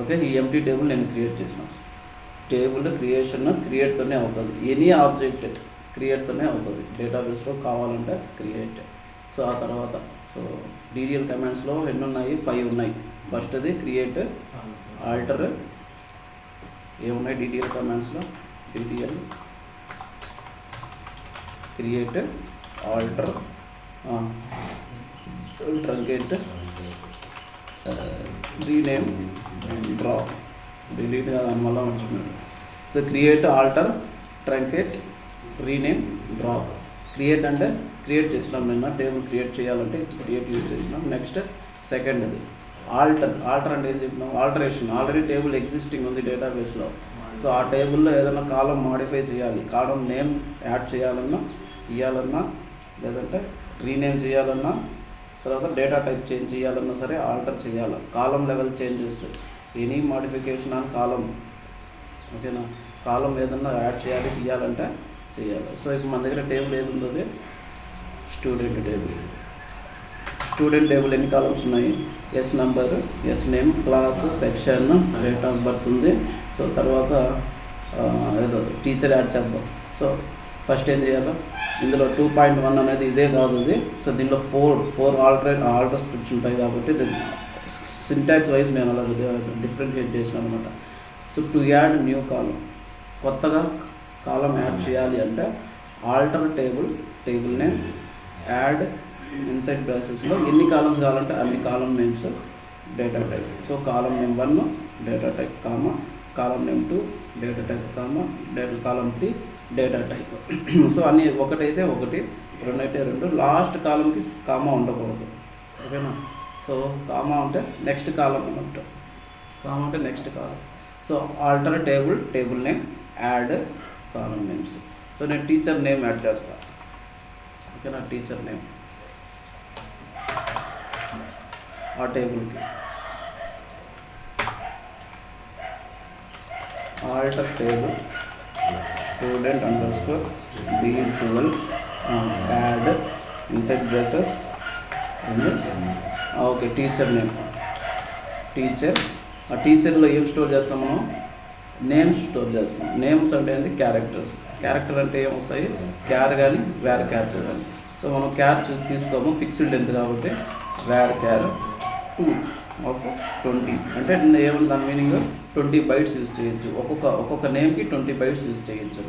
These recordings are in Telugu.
ఓకే, ఈ ఎంటీ టేబుల్ నేను క్రియేట్ చేసిన. టేబుల్ క్రియేషన్ క్రియేట్తోనే అవుతుంది, ఎనీ ఆబ్జెక్ట్ క్రియేట్తోనే అవుతుంది. డేటాబేస్లో కావాలంటే క్రియేట్. సో ఆ తర్వాత సో డీడీఎల్ కమాండ్స్లో ఎన్ని ఉన్నాయి? 5 ఉన్నాయి. ఫస్ట్ది క్రియేట్, ఆల్టర్, ఏమున్నాయి డీడీఎల్ కమాండ్స్లో? DDL create, alter, truncate, rename, drop. Delete కాదని మళ్ళీ మర్చిపోయాడు. So create, alter, truncate, rename, drop. Create అంటే క్రియేట్ చేసినాం, నిన్న టేబుల్ క్రియేట్ చేయాలంటే క్రియేట్ యూజ్ చేసినాం. నెక్స్ట్ సెకండ్ది ఆల్టర్. ఆల్టర్ అంటే ఏం చెప్పినాం? ఆల్టరేషన్. ఆల్రెడీ టేబుల్ ఎగ్జిస్టింగ్ ఉంది డేటాబేస్లో. సో ఆ టేబుల్లో ఏదైనా కాలం మాడిఫై చేయాలి, కాలం నేమ్ యాడ్ చేయాలన్నా, తీయాలన్నా, లేదంటే రీనేమ్ చేయాలన్నా, తర్వాత డేటా టైప్ చేంజ్ చేయాలన్నా సరే ఆల్టర్ చేయాలి. Column level changes, any modification on column. ఓకేనా? కాలం ఏదన్నా యాడ్ చేయాలి, తీయాలంటే చేయాలి. సో ఇప్పుడు మన దగ్గర టేబుల్ ఏది ఉంటుంది? Student table. స్టూడెంట్ టేబుల్ ఎన్ని కాలమ్స్ ఉన్నాయి? S number, S name, class, section, date of birth ఉంది. సో తర్వాత ఏదో టీచర్ యాడ్ చేద్దాం. సో ఫస్ట్ ఏం చేయాలి? ఇందులో 2.1 అనేది ఇదే కాదు ఇది. సో దీనిలో ఫోర్ ఆల్టర్ స్క్రిప్ట్స్ ఉంటాయి కాబట్టి సింటాక్స్ వైజ్ నేను అలా డిఫరెంషియేట్ చేసినాను అనమాట. So to add new column, కొత్తగా కాలం యాడ్ చేయాలి అంటే alter table name, add inside బ్రాసెస్లో ఎన్ని కాలమ్స్ కావాలంటే అన్ని column names, data type. So column name 1 data type, column name 2 data type, column 3 data type. So అన్నీ ఒకటైతే ఒకటి, రెండైతే రెండు, లాస్ట్ కాలంకి కామా ఉండకూడదు. ఓకేనా? సో కామా అంటే నెక్స్ట్ కాలం అన్నట్టు, కామా అంటే next column. So alter table name, add column names. So నేను టీచర్ నేమ్ యాడ్ చేస్తాను. ఓకేనా? టీచర్ నేమ్ ఆ టేబుల్కి, alter table student underscore B12 add inside braces okay teacher name. Teacher, ఆ టీచర్లో ఏం స్టోర్ చేస్తాం మనం? నేమ్స్ స్టోర్ చేస్తాం. నేమ్స్ అంటే ఏంటి? క్యారెక్టర్స్. క్యారెక్టర్ అంటే ఏమొస్తాయి? క్యార్ కానీ వేర్ క్యారెక్టర్ కానీ. సో మనం క్యార్ తీసుకోము, ఫిక్స్డ్ లెంత్ కాబట్టి వేర్ క్యార్ 2/20 అంటే ఏమన్నా దాని మీనింగ్ 20 బైట్స్ యూజ్ చేయొచ్చు. ఒక్కొక్క నేమ్కి 20 బైట్స్ యూజ్ చేయొచ్చు.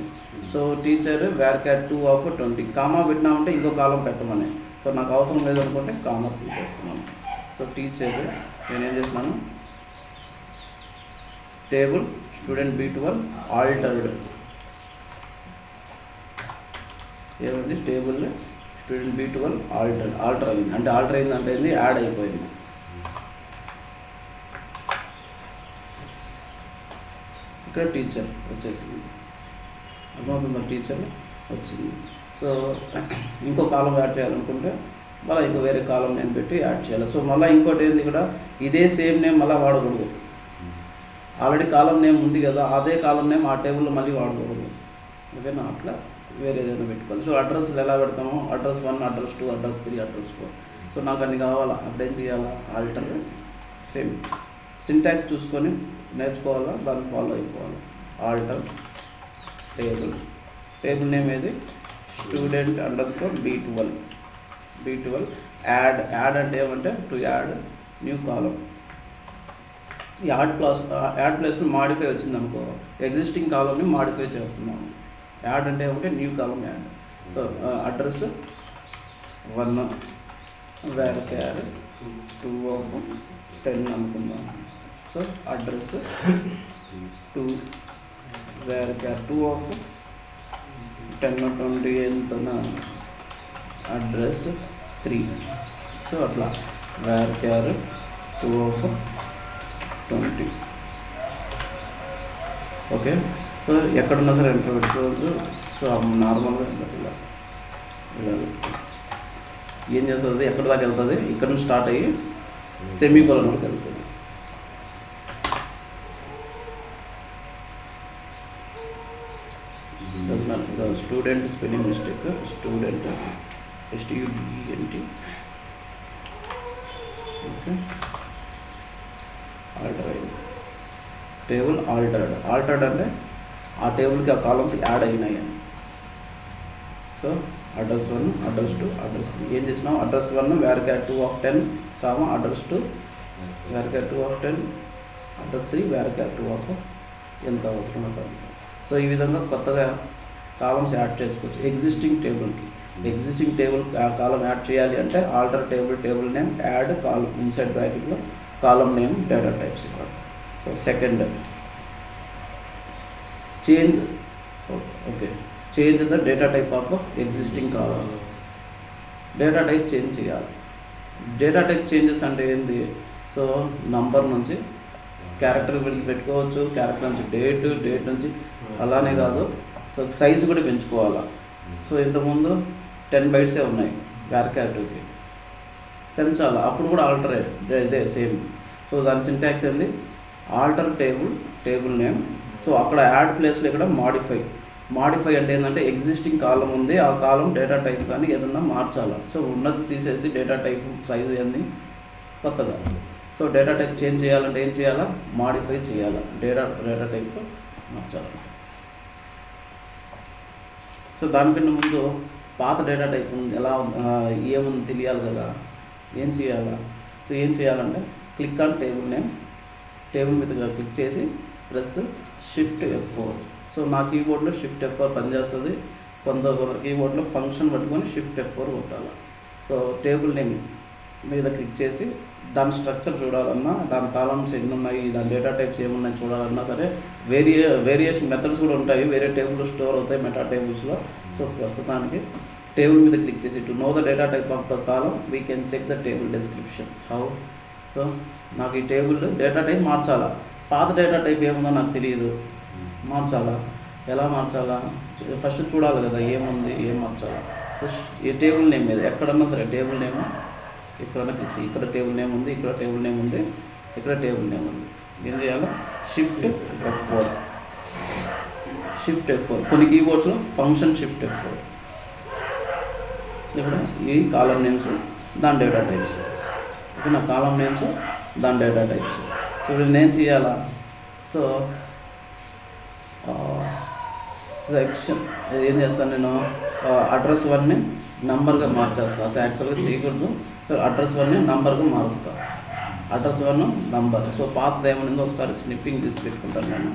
So teacher varchar 2/20. Comma పెట్టినామంటే ఇంకో కాలం పెట్టమని. సో నాకు అవసరం లేదనుకుంటే కామా తీసేస్తున్నాను. సో టీచర్ నేనేం చేస్తున్నాను? Table student B12 altered. ఏమైంది? టేబుల్ స్టూడెంట్ B12 ఆల్టర్ అయింది. అంటే ఆల్టర్ అయింది అంటే ఏంది? యాడ్ అయిపోయింది. ఇక్కడ టీచర్ వచ్చేసింది, అర్థమవుతుందా? టీచర్ వచ్చింది. సో ఇంకో కాలం యాడ్ చేయాలనుకుంటే మళ్ళీ ఇంకో వేరే కాలం నేమ్ పెట్టి యాడ్ చేయాలి. సో మళ్ళీ ఇంకోటి ఏంది, ఇక్కడ ఇదే సేమ్ నేమ్ మళ్ళీ వాడకూడదు. ఆల్రెడీ కాలం నేమ్ ఉంది కదా, అదే కాలం నేమ్ ఆ టేబుల్లో మళ్ళీ వాడకూడదు. ఓకేనా? అట్లా వేరే ఏదైనా పెట్టుకోవాలి. సో అడ్రస్లు ఎలా పెడతాము? Address 1, address 2, address 3, address 4. So నాకు అన్ని కావాలా, అప్పుడేం చేయాలా? ఆల్టర్ సేమ్ సింటాక్స్ చూసుకొని నేర్చుకోవాలా, దాన్ని ఫాలో అయిపోవాలి. ఆల్టర్ టేబుల్ నేమ్ ఏది? స్టూడెంట్ అండర్స్కోర్ B12 యాడ్ అంటే ఏమంటే టు యాడ్ న్యూ కాలం. ఈ యాడ్ ప్లేస్లో మాడిఫై వచ్చింది అనుకో, ఎగ్జిస్టింగ్ కాలంని మాడిఫై చేస్తున్నాము. యాడ్ అంటే ఏమంటే new column add. So address 1 varchar 2/10 అనుకుందాం. సో అడ్రస్ 2 వేర్ క్యార్ 2/10 20 ఎంతనా? అడ్రస్ 3. సో అట్లా వేర్ క్యార్ 2/20. ఓకే. సో ఎక్కడున్నా సరే ఎంటర్ పెట్టుకోవచ్చు. సో నార్మల్గా ఇలా ఏం చేస్తుంది? ఎక్కడి దాకా వెళ్తుంది? ఇక్కడ నుంచి స్టార్ట్ అయ్యి సెమీకోలన్ వరకు వెళ్తుంది. Student spelling mistake, student STUDENT. Okay, alter అయింది. టేబుల్ ఆల్టర్డ్ అంటే ఆ టేబుల్కి ఆ కాలమ్స్ యాడ్ అయినాయి అని. సో అడ్రస్ 1, అడ్రస్ 2, అడ్రస్ 3 ఏం చేసినాం, address 1 varchar 2 of 10, address 2 varchar 2 of 10, address 3 varchar 2 of ఎంత అవసరం అవుతుంది. సో ఈ విధంగా కొత్తగా కాలమ్స్ యాడ్ చేసుకోవచ్చు ఎగ్జిస్టింగ్ టేబుల్కి. ఎగ్జిస్టింగ్ టేబుల్ కాలం యాడ్ చేయాలి అంటే ఆల్టర్ టేబుల్ నేమ్ యాడ్ కాలం ఇన్సైడ్ బ్రాకెట్లో కాలం నేమ్ డేటా టైప్స్ ఇవ్వాలి. So second change the data type of existing column. Data type change చేయాలి. డేటా టైప్ చేంజెస్ అంటే ఏంది, సో నంబర్ నుంచి క్యారెక్టర్ పెట్టుకోవచ్చు, క్యారెక్టర్ నుంచి డేట్ నుంచి, అలానే కాదు సో సైజు కూడా పెంచుకోవాలా. సో ఇంతకుముందు 10 bytes ఉన్నాయి varchar 2కి, పెంచాలా, అప్పుడు కూడా ఆల్టర్ ఇదే సేమ్. సో దాని సింటాక్స్ ఏంది, ఆల్టర్ టేబుల్ నేమ్. సో అక్కడ యాడ్ ప్లేస్లో ఇక్కడ మాడిఫై అంటే ఏంటంటే ఎగ్జిస్టింగ్ కాలం ఉంది, ఆ కాలం డేటా టైప్ కానీ ఏదన్నా మార్చాలా. సో ఉన్నది తీసేసి డేటా టైప్ సైజు ఏంది కొత్తగా. సో డేటా టైప్ చేంజ్ చేయాలంటే ఏం చేయాలా, మాడిఫై చేయాలా, డేటా టైప్ మార్చాలి. సో దానికన్నా ముందు పాత డేటా టైప్ ఎలా ఏముంది తెలియాలి కదా, ఏం చేయాలంటే click on table name, table మీద క్లిక్ చేసి ప్రెస్ Shift F4. సో నా కీబోర్డ్లో Shift F4 పనిచేస్తుంది, కొందరు కీబోర్డ్లో ఫంక్షన్ పట్టుకొని Shift F4 కొట్టాలి. సో టేబుల్ నేమ్ మీద క్లిక్ చేసి దాని స్ట్రక్చర్ చూడాలన్నా, దాని కాలమ్స్ ఎన్ని ఉన్నాయి, దాని డేటా టైప్స్ ఏమున్నాయి చూడాలన్నా సరే వేరియేషన్ మెథడ్స్ కూడా ఉంటాయి, వేరే టేబుల్ స్టోర్ అవుతాయి మెటా టేబుల్స్లో. సో ప్రస్తుతానికి టేబుల్ మీద క్లిక్ చేసి to know the data type of the column we can check the table description how. So నాకు ఈ టేబుల్ డేటా టైప్ మార్చాలా, పాత డేటా టైప్ ఏముందో నాకు తెలియదు, మార్చాలా, ఎలా మార్చాలా, ఫస్ట్ చూడాలి కదా ఏముంది, ఏం మార్చాలా. సో ఈ టేబుల్ నేమ్ మీద ఎక్కడన్నా సరే టేబుల్ నేమ్ ఎక్కడన్నా క్లిక్ చేయి, ఇక్కడ టేబుల్ నేమ్ ఉంది, ఇక్కడ టేబుల్ నేమ్ ఉంది, ఇక్కడ టేబుల్ నేమ్ ఉంది. ఏం చేయాలో Shift F4. కొన్ని కీబోర్డ్స్లో ఫంక్షన్ Shift F4. ఇప్పుడు ఈ కాలం నేమ్స్ దాని డేటా టైప్స్, ఓకేనా, కాలం నేమ్స్ దాని డేటా టైప్స్. సో ఇప్పుడు నేను చేయాలా, సో సెక్షన్ ఏం చేస్తాను నేను, అడ్రస్ 1ని నంబర్గా మార్చేస్తాను. అసలు యాక్చువల్గా చేయకూడదు. సో అడ్రస్ 1ని నంబర్గా మారుస్తాను, అడ్రస్ 1 నంబర్. సో పాతది ఏమనిందో ఒకసారి స్నిప్పింగ్ తీసి పెట్టుకుంటాను నేను.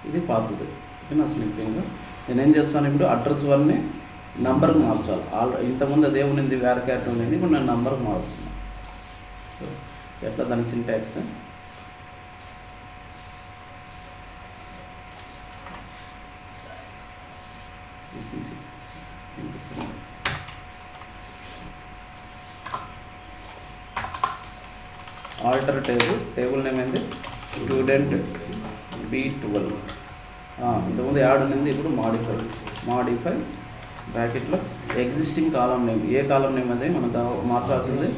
ఇది పాతది, ఓకేనా, స్నిప్పింగ్. నేనేం చేస్తాను ఇప్పుడు అడ్రస్ 1ని నంబర్కి మార్చాలి. ఇంతకుముందు అదేముంది varchar 2 ఉంది, ఇప్పుడు నేను నంబర్కి మారుస్తున్నాను. సో ఎట్లా దాని సింటాక్స్, ఆల్టర్ టేబుల్ నేమ్ ఏంది స్టూడెంట్ B12. ఇంతకుముందు యాడ్ ఉంది, ఇప్పుడు మాడిఫై బ్రాకెట్లో ఎగ్జిస్టింగ్ కాలం నేమ్, ఏ కాలం నేమ్ అదే మనకు మార్చాల్సింది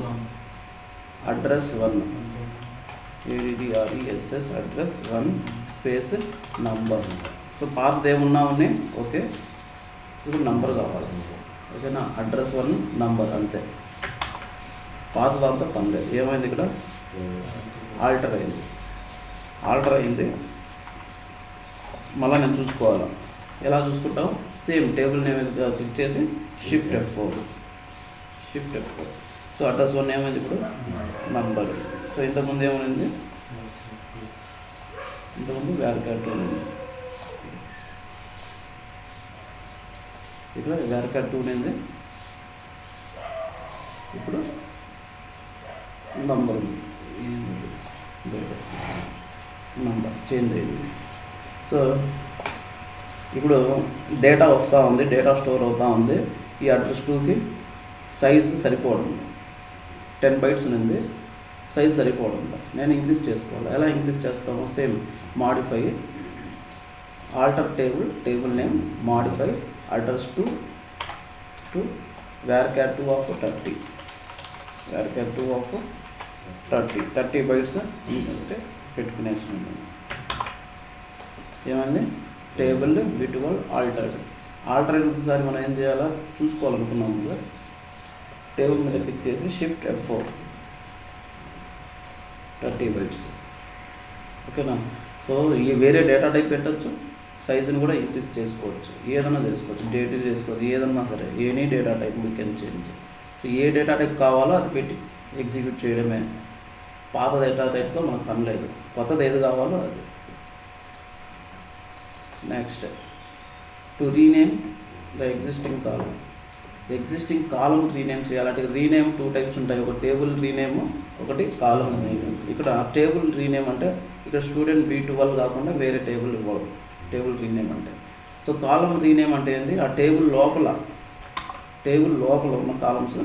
address 1 ADDRESS address 1 space number. So పాతది ఏమున్నా ఉన్నాయి, ఓకే, ఇప్పుడు నంబర్ కావాలి, ఓకేనా, అడ్రస్ 1 నంబర్ అంతే. పాత దాంతో పని లేదు. ఏమైంది ఇక్కడ ఆల్టర్ అయింది. మళ్ళీ నేను చూసుకోవాలా, ఎలా చూసుకుంటావు, సేమ్ టేబుల్ నేమ్ క్లిక్ చేసి Shift F4. సో అడ్రస్ 1 ఏమైంది ఇప్పుడు నంబర్. సో ఇంతకుముందు ఏమైంది, ఇంతకుముందు varchar 2 ఉంది, ఇక్కడ varchar 2 ఉంది, ఇప్పుడు నంబర్ చేంజ్ అయింది. సో ఇప్పుడు డేటా వస్తూ ఉంది, డేటా స్టోర్ అవుతూ ఉంది. ఈ అడ్రస్ 2కి సైజు సరిపోవడం, 10 bytes ఉంది, సైజు సరిపోవడం. నేను ఇంక్రీజ్ చేసుకోవాలి. ఎలా ఇంక్రీజ్ చేస్తామో same modify alter table name modify address 2 to varchar 2 of 30. varchar 2 of 30 bytes అంటే పెట్టుకునేస్తున్నాను. ఏమైంది టేబుల్ బిట్వల్ ఆల్టర్డ్ ఒకసారి మనం ఏం చేయాలా చూసుకోవాలనుకున్నాం కదా, టేబుల్ మీద క్లిక్ చేసి షిఫ్ట్ F4 30 bytes. ఓకేనా. సో ఈ వేరే డేటా టైప్ పెట్టచ్చు, సైజుని కూడా ఇంక్రీజ్ చేసుకోవచ్చు, ఏదైనా చేసుకోవచ్చు, డేట్ చేసుకోవచ్చు, ఏదన్నా సరే any data type you can change. So A data type కావాలో అది పెట్టి ఎగ్జిక్యూట్ చేయడమే. పాత డేటా టైప్లో మనకు పని లేదు, కొత్తది ఏది కావాలో అది. Next to rename the existing column rename చేయాలంటే రీనేమ్ 2 టైప్స్ ఉంటాయి, ఒక టేబుల్ రీనేమ్, ఒకటి కాలం రీనేమ్. ఇక్కడ టేబుల్ రీనేమ్ అంటే ఇక్కడ స్టూడెంట్ B12 కాకుండా వేరే టేబుల్ ఇవ్వడం టేబుల్ రీనేమ్ అంటే. సో కాలం రీనేమ్ అంటే ఏంటి, ఆ టేబుల్ లోపల ఉన్న కాలమ్స్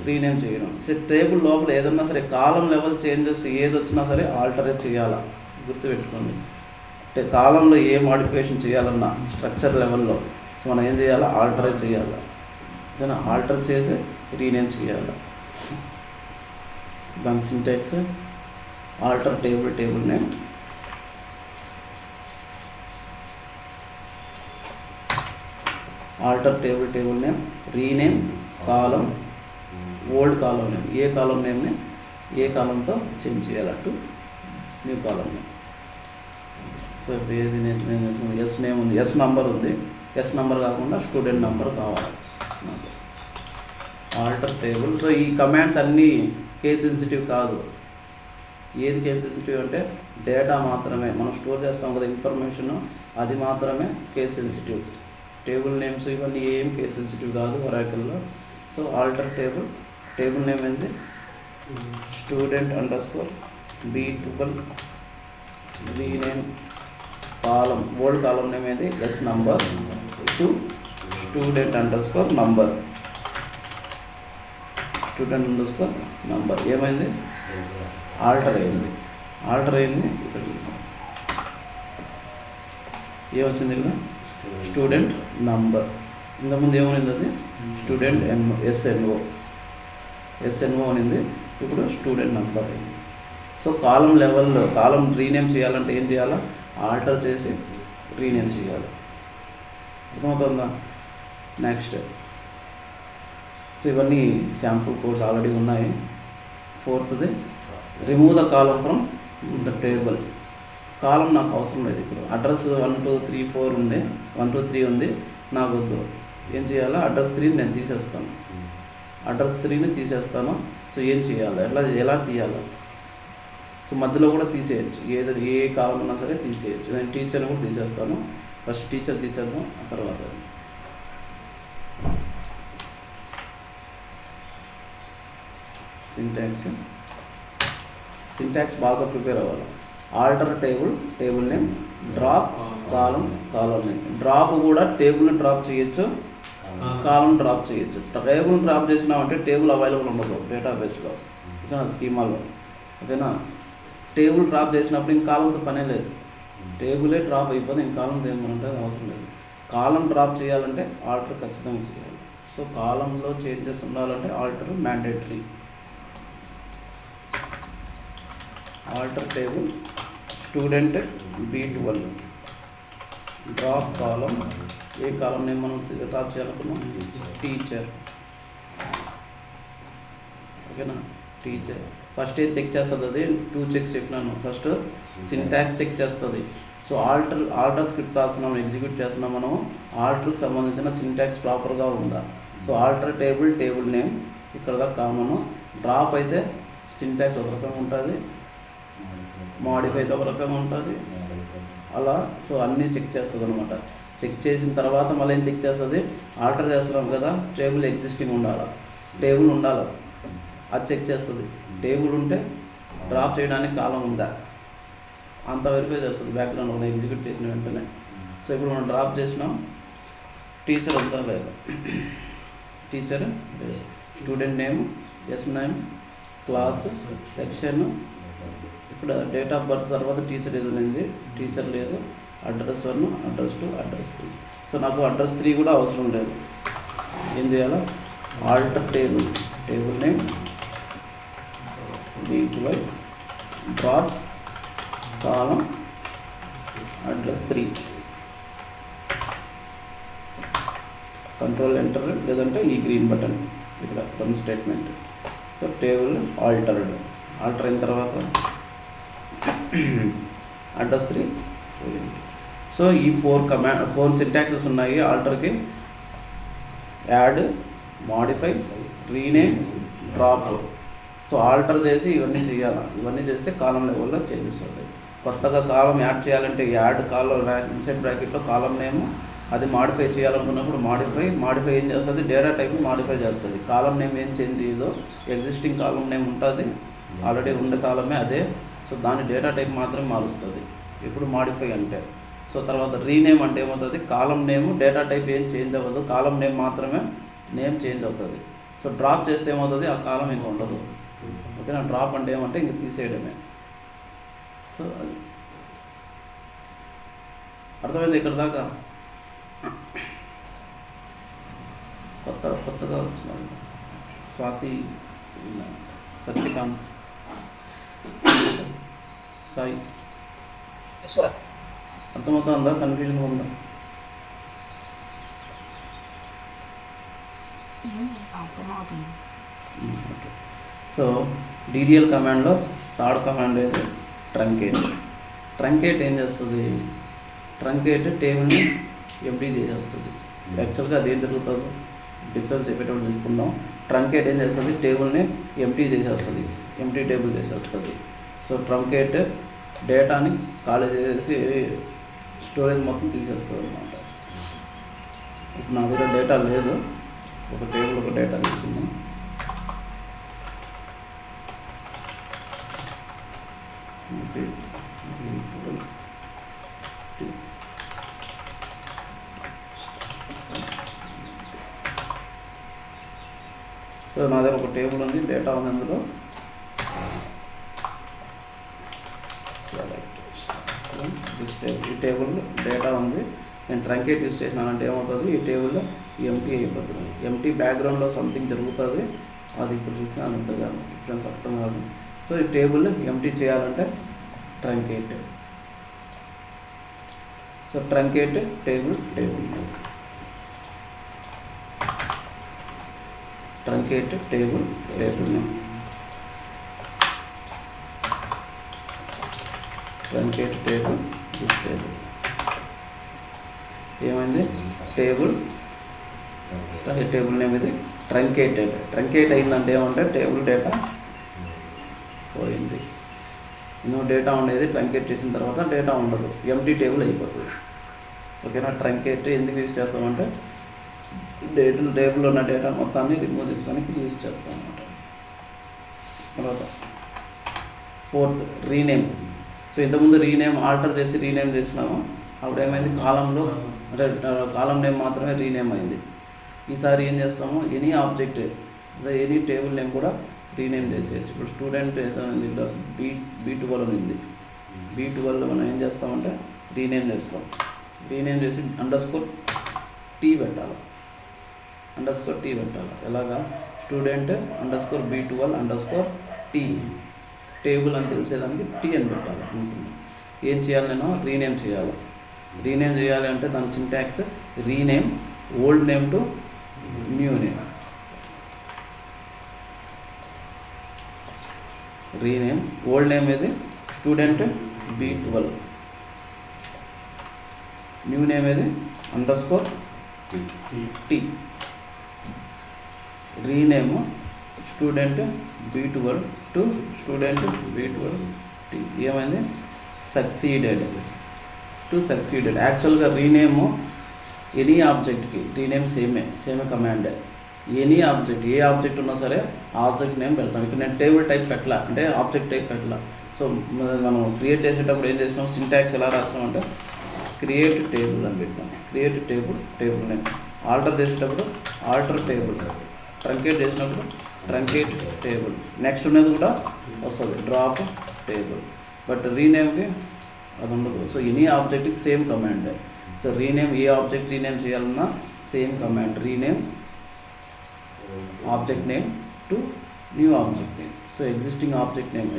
రీనేమ్ చేయడం. సో టేబుల్ లోపల ఏదన్నా సరే కాలం లెవెల్ చేంజెస్ ఏది వచ్చినా సరే ఆల్టరేట్ చేయాలా, గుర్తుపెట్టుకోండి. అంటే కాలంలో ఏ మాడిఫికేషన్ చేయాలన్నా స్ట్రక్చర్ లెవెల్లో సో మనం ఏం చేయాలా, ఆల్టరేట్ చేయాలి. ఓకేనా, ఆల్టర్ చేసి రీనేమ్ చేయాలి. దాని syntax alter table name, rename column, old column name, ఏ కాలం నేమ్ని ఏ కాలంతో చేంజ్ చేయాలి to new column name. So ఇప్పుడు ఏది నేను ఎస్ నేమ్ ఉంది, ఎస్ నంబర్ ఉంది, ఎస్ నంబర్ కాకుండా స్టూడెంట్ నంబర్ కావాలి నాకు. Alter table. సో ఈ కమాండ్స్ అన్నీ కేస్ సెన్సిటివ్ కాదు. ఏది కేస్ సెన్సిటివ్ అంటే డేటా మాత్రమే, మనం స్టోర్ చేస్తాం కదా ఇన్ఫర్మేషన్, అది మాత్రమే కేస్ సెన్సిటివ్. టేబుల్ నేమ్స్ ఇవన్నీ ఏం కేస్ సెన్సిటివ్ కాదు ఒరాకిల్లో. సో ఆల్టర్ టేబుల్ నేమ్ ఏంటి, student_B12 rename column, old column name ఏంటి ఎస్ నంబర్ టు student_number. ఏమైంది, ఆల్టర్ అయింది. ఇక్కడ ఏమొచ్చింది, ఇక్కడ స్టూడెంట్ నంబర్. ఇంతకుముందు ఏమైంది, అది స్టూడెంట్ ఎస్ఎన్ఓ అనింది, ఇప్పుడు స్టూడెంట్ నంబర్ అయింది. సో కాలం లెవెల్లో కాలం రీనేమ్ చేయాలంటే ఏం చేయాలా, ఆల్టర్ చేసి రీనేమ్ చేయాలి. అర్థమవుతుందా. నెక్స్ట్ సో ఇవన్నీ శాంపుల్ కోడ్స్ ఆల్రెడీ ఉన్నాయి. 4th remove the column from the table. Column నాకు అవసరం లేదు, ఇప్పుడు అడ్రస్ 1 2 3 4 ఉంది, 1 2 3 ఉంది, నాకు వద్దు. ఏం చేయాలా, అడ్రస్ 3ని నేను తీసేస్తాను, సో ఏం చేయాలి, ఎలా తీయాలి. సో మధ్యలో కూడా తీసేయచ్చు, ఏ కాలం ఉన్నా సరే తీసేయచ్చు. నేను టీచర్ని కూడా తీసేస్తాను. ఫస్ట్ టీచర్ తీసేద్దాం, ఆ తర్వాత సింటాక్స్ బాగా ప్రిపేర్ అవ్వాలి. Alter table name, drop column name. Drop కూడా టేబుల్ని డ్రాప్ చేయొచ్చు, కాలం డ్రాప్ చేయొచ్చు. టేబుల్ని డ్రాప్ చేసినామంటే టేబుల్ అవైలబుల్ ఉండదు డేటాబేస్లో, ఓకేనా, స్కీమాలో. ఓకేనా, టేబుల్ డ్రాప్ చేసినప్పుడు ఇంక కాలంతో పనే లేదు, టేబులే డ్రాప్ అయిపోతుంది, ఇంక కాలం ఏమంటే అది అవసరం లేదు. కాలం డ్రాప్ చేయాలంటే ఆల్టర్ ఖచ్చితంగా చేయాలి. సో కాలంలో చేంజెస్ ఉండాలంటే alter mandatory. Alter table student B12 drop column, ఏ కాలం నేమ్ మనం డ్రాప్ చేయాలనుకున్నాం, టీచర్. ఓకేనా, టీచర్. ఫస్ట్ ఏది చెక్ చేస్తుంది, అది 2 చెక్స్ చెప్పినాను. ఫస్ట్ సింటాక్స్ చెక్ చేస్తుంది. సో ఆల్టర్ స్క్రిప్ట్ రాస్తున్నాం, ఎగ్జిక్యూట్ చేస్తున్నాం, మనం ఆల్టర్కి సంబంధించిన సింటాక్స్ ప్రాపర్గా ఉందా. సో ఆల్టర్ టేబుల్ నేమ్ ఇక్కడ దాకా కామను. డ్రాప్ అయితే సింటాక్స్ ఒక రకంగా ఉంటుంది, మాడిఫై అయితే ఒక రకంగా ఉంటుంది, అలా. సో అన్నీ చెక్ చేస్తుంది అనమాట. చెక్ చేసిన తర్వాత మళ్ళీ ఏం చెక్ చేస్తుంది, ఆల్టర్ చేస్తున్నాం కదా, టేబుల్ ఎగ్జిస్టింగ్ ఉండాలి, టేబుల్ ఉండాలి, అది చెక్ చేస్తుంది. టేబుల్ ఉంటే డ్రాప్ చేయడానికి కాలం ఉందా అంత వెరిఫై చేస్తుంది బ్యాక్గ్రౌండ్ మనం ఎగ్జిక్యూట్ చేసిన వెంటనే. సో ఇప్పుడు మనం డ్రాప్ చేసినాం, టీచర్ ఉందా లేదా, teacher student name, S name, class, section. ఇక్కడ డేట్ ఆఫ్ బర్త్ తర్వాత టీచర్ ఏదో ఉంది, టీచర్ లేదు, అడ్రస్ 1, అడ్రస్ 2, అడ్రస్ 3. సో నాకు అడ్రస్ 3 కూడా అవసరం లేదు. ఏం చేయాలా, alter table name, 3 drop column address 3 control enter లేదంటే ఈ గ్రీన్ బటన్ ఇక్కడ run statement. So table alter అయిన తర్వాత అడ్రస్ 3 పోయింది. సో ఈ 4 సింటాక్సెస్ ఉన్నాయి ఆల్టర్కి: add, modify, rename, drop. So alter చేసి ఇవన్నీ చేయాలి. ఇవన్నీ చేస్తే కాలం లెవెల్లో చేంజెస్ అవుతాయి. కొత్తగా కాలం యాడ్ చేయాలంటే యాడ్ కాలం ఇన్సైడ్ బ్రాకెట్లో కాలం నేమ్, అది మాడిఫై చేయాలనుకున్నప్పుడు మాడిఫై ఏం చేస్తుంది, డేటా టైప్ని మాడిఫై చేస్తుంది. కాలం నేమ్ ఏం చేంజ్ చేయదు, ఎగ్జిస్టింగ్ కాలం నేమ్ ఉంటుంది, ఆల్రెడీ ఉండే కాలమే అదే. సో దాని డేటా టైప్ మాత్రమే మారుస్తుంది ఇప్పుడు మాడిఫై అంటే. సో తర్వాత రీనేమ్ అంటే ఏమవుతుంది, కాలం నేమ్ డేటా టైప్ ఏం చేంజ్ అవ్వదు, కాలం నేమ్ మాత్రమే నేమ్ చేంజ్ అవుతుంది. సో డ్రాప్ చేస్తే ఏమవుతుంది, ఆ కాలం ఇంకా ఉండదు. ఓకేనా. డ్రాప్ అంటే ఏమంటే ఇంక తీసేయడమే. సో అది అర్థమైంది ఇక్కడ దాకా. కొత్తగా వచ్చిన స్వాతి, సత్యకాంత్, సాయి అర్థమవుతుందా, కన్ఫ్యూజన్ ఉందా? ఓకే. సో డీడిఎల్ కమాండ్లో థర్డ్ కమాండ్ ఏది, ట్రంకేట్ ఏం చేస్తుంది, ట్రంకేట్ టేబుల్ని ఎంటీ చేసేస్తుంది. యాక్చువల్గా అదేం జరుగుతుందో డిఫరెన్స్ చెప్పేటప్పుడు తెలుసుకుందాం. ట్రంకేట్ ఏం చేస్తుంది, టేబుల్ని ఎంటీ చేసేస్తుంది, ఎంటీ టేబుల్ చేసేస్తుంది. సో ట్రంకేట్ డేటాని ఖాళీ చేసి స్టోరేజ్ మొత్తం తీసేస్తుంది అనమాట. ఇప్పుడు నా దగ్గర డేటా లేదు, ఒక టేబుల్ ఒక డేటా తీసుకుందాం. సో నా దగ్గర ఒక టేబుల్ ఉంది, డేటా ఉంది, అందులో ఈ టేబుల్ డేటా ఉంది. నేను ట్రంకేట్ యూజ్ చేసినానంటే ఏమవుతుంది, ఈ టేబుల్లో ఎంటీ అయిపోతుంది. ఎంటీ బ్యాక్గ్రౌండ్లో సంథింగ్ జరుగుతుంది, అది ఇప్పుడు చూసినా అంతగా డిఫరెన్స్ అర్థం కాదు. సో ఈ టేబుల్ ఎంటీ చేయాలంటే truncate. So truncate table truncate table truncate table ఏమైంది, టేబుల్ నేమ్ ఇది ట్రంకేట్ అయిందంటే ఏమంటే టేబుల్ డేటా పోయింది. ఇందులో డేటా ఉండేది, ట్రంకేట్ చేసిన తర్వాత డేటా ఉండదు, ఎంటీ టేబుల్ అయిపోతుంది. ఓకేనా. ట్రంకేట్ ఎందుకు యూజ్ చేస్తామంటే టేబుల్లో ఉన్న డేటా మొత్తాన్ని రిమూవ్ చేసుకోవడానికి యూజ్ చేస్తాం అన్నమాట. తర్వాత 4th రీనేమ్. సో ఇంతకుముందు రీనేమ్ ఆల్టర్ చేసి రీనేమ్ చేసినాము, అప్పుడు ఏమైంది, కాలం నేమ్ మాత్రమే రీనేమ్ అయింది. ఈసారి ఏం చేస్తాము, any object any table name కూడా రీనేమ్ చేసేయచ్చు. ఇప్పుడు స్టూడెంట్ ఏదో దీంట్లో B12 ఉంది, B12 మనం ఏం చేస్తామంటే రీనేమ్ చేస్తాం. రీనేమ్ చేసి _T పెట్టాలి, _T పెట్టాలి. ఎలాగా, స్టూడెంట్ _B12_T టేబుల్ అని తెలిసేదానికి T అని పెట్టాలి అనుకున్నాను. ఏం చేయాలి, నేను రీనేమ్ చేయాలి. రీనేమ్ చేయాలి అంటే దాని syntax rename old name to new name. Rename old name ఏది, స్టూడెంట్ B12, న్యూ నేమ్ ఏది _T. Rename student B12 to student B12T. ఏమైంది, సక్సీడెడ్. యాక్చువల్గా రీనేమ్ ఎనీ ఆబ్జెక్ట్కి రీనేమ్ సేమే కమాండే. ఎనీ ఆబ్జెక్ట్, ఏ ఆబ్జెక్ట్ ఉన్నా సరే ఆబ్జెక్ట్ నేమ్ పెడతాం. ఇక్కడ నేను టేబుల్ టైప్ పెట్టాల అంటే ఆబ్జెక్ట్ టైప్ పెట్టాల. సో మనం క్రియేట్ చేసేటప్పుడు ఏం చేసినాం, సింటాక్స్ ఎలా రాసినాం అంటే క్రియేట్ టేబుల్ అని పెట్టాం. Create table name. ఆల్టర్ చేసేటప్పుడు ఆల్టర్ టేబుల్, ట్రంకేట్ చేసినప్పుడు ట్రంకేట్ టేబుల్. నెక్స్ట్ ఉన్నది కూడా వస్తుంది డ్రాప్ టేబుల్. బట్ రీనేమ్కి అది ఉండదు. సో ఎనీ ఆబ్జెక్ట్కి సేమ్ కమాండ్. సో రీనేమ్ ఏ ఆబ్జెక్ట్ రీనేమ్ చేయాలన్నా same command, rename object name to new object name. So existing object name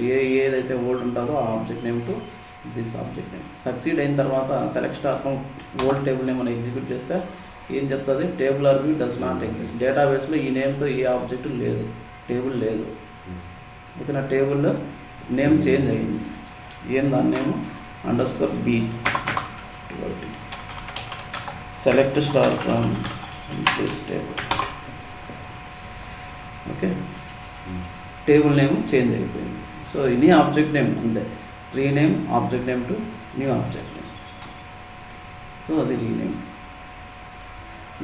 ఏదైతే ఓల్డ్ ఉంటుందో ఆ object name to this object name. Succeed అయిన తర్వాత select star from old table name మనం ఎగ్జిక్యూట్ చేస్తే ఏం చెప్తుంది? Tabular view does not exist. డేటాబేస్లో ఈ నేమ్తో ఏ ఆబ్జెక్ట్ లేదు, టేబుల్ లేదు. ఓకేనా? టేబుల్లో నేమ్ చేంజ్ అయ్యింది. ఏం దాని నేమ్? Underscore B select star from this table. Okay, table name change అయిపోయింది. సో ఇది ఆబ్జెక్ట్ నేమ్ అంతే. Rename object name to new object name. So అది రీనేమ్.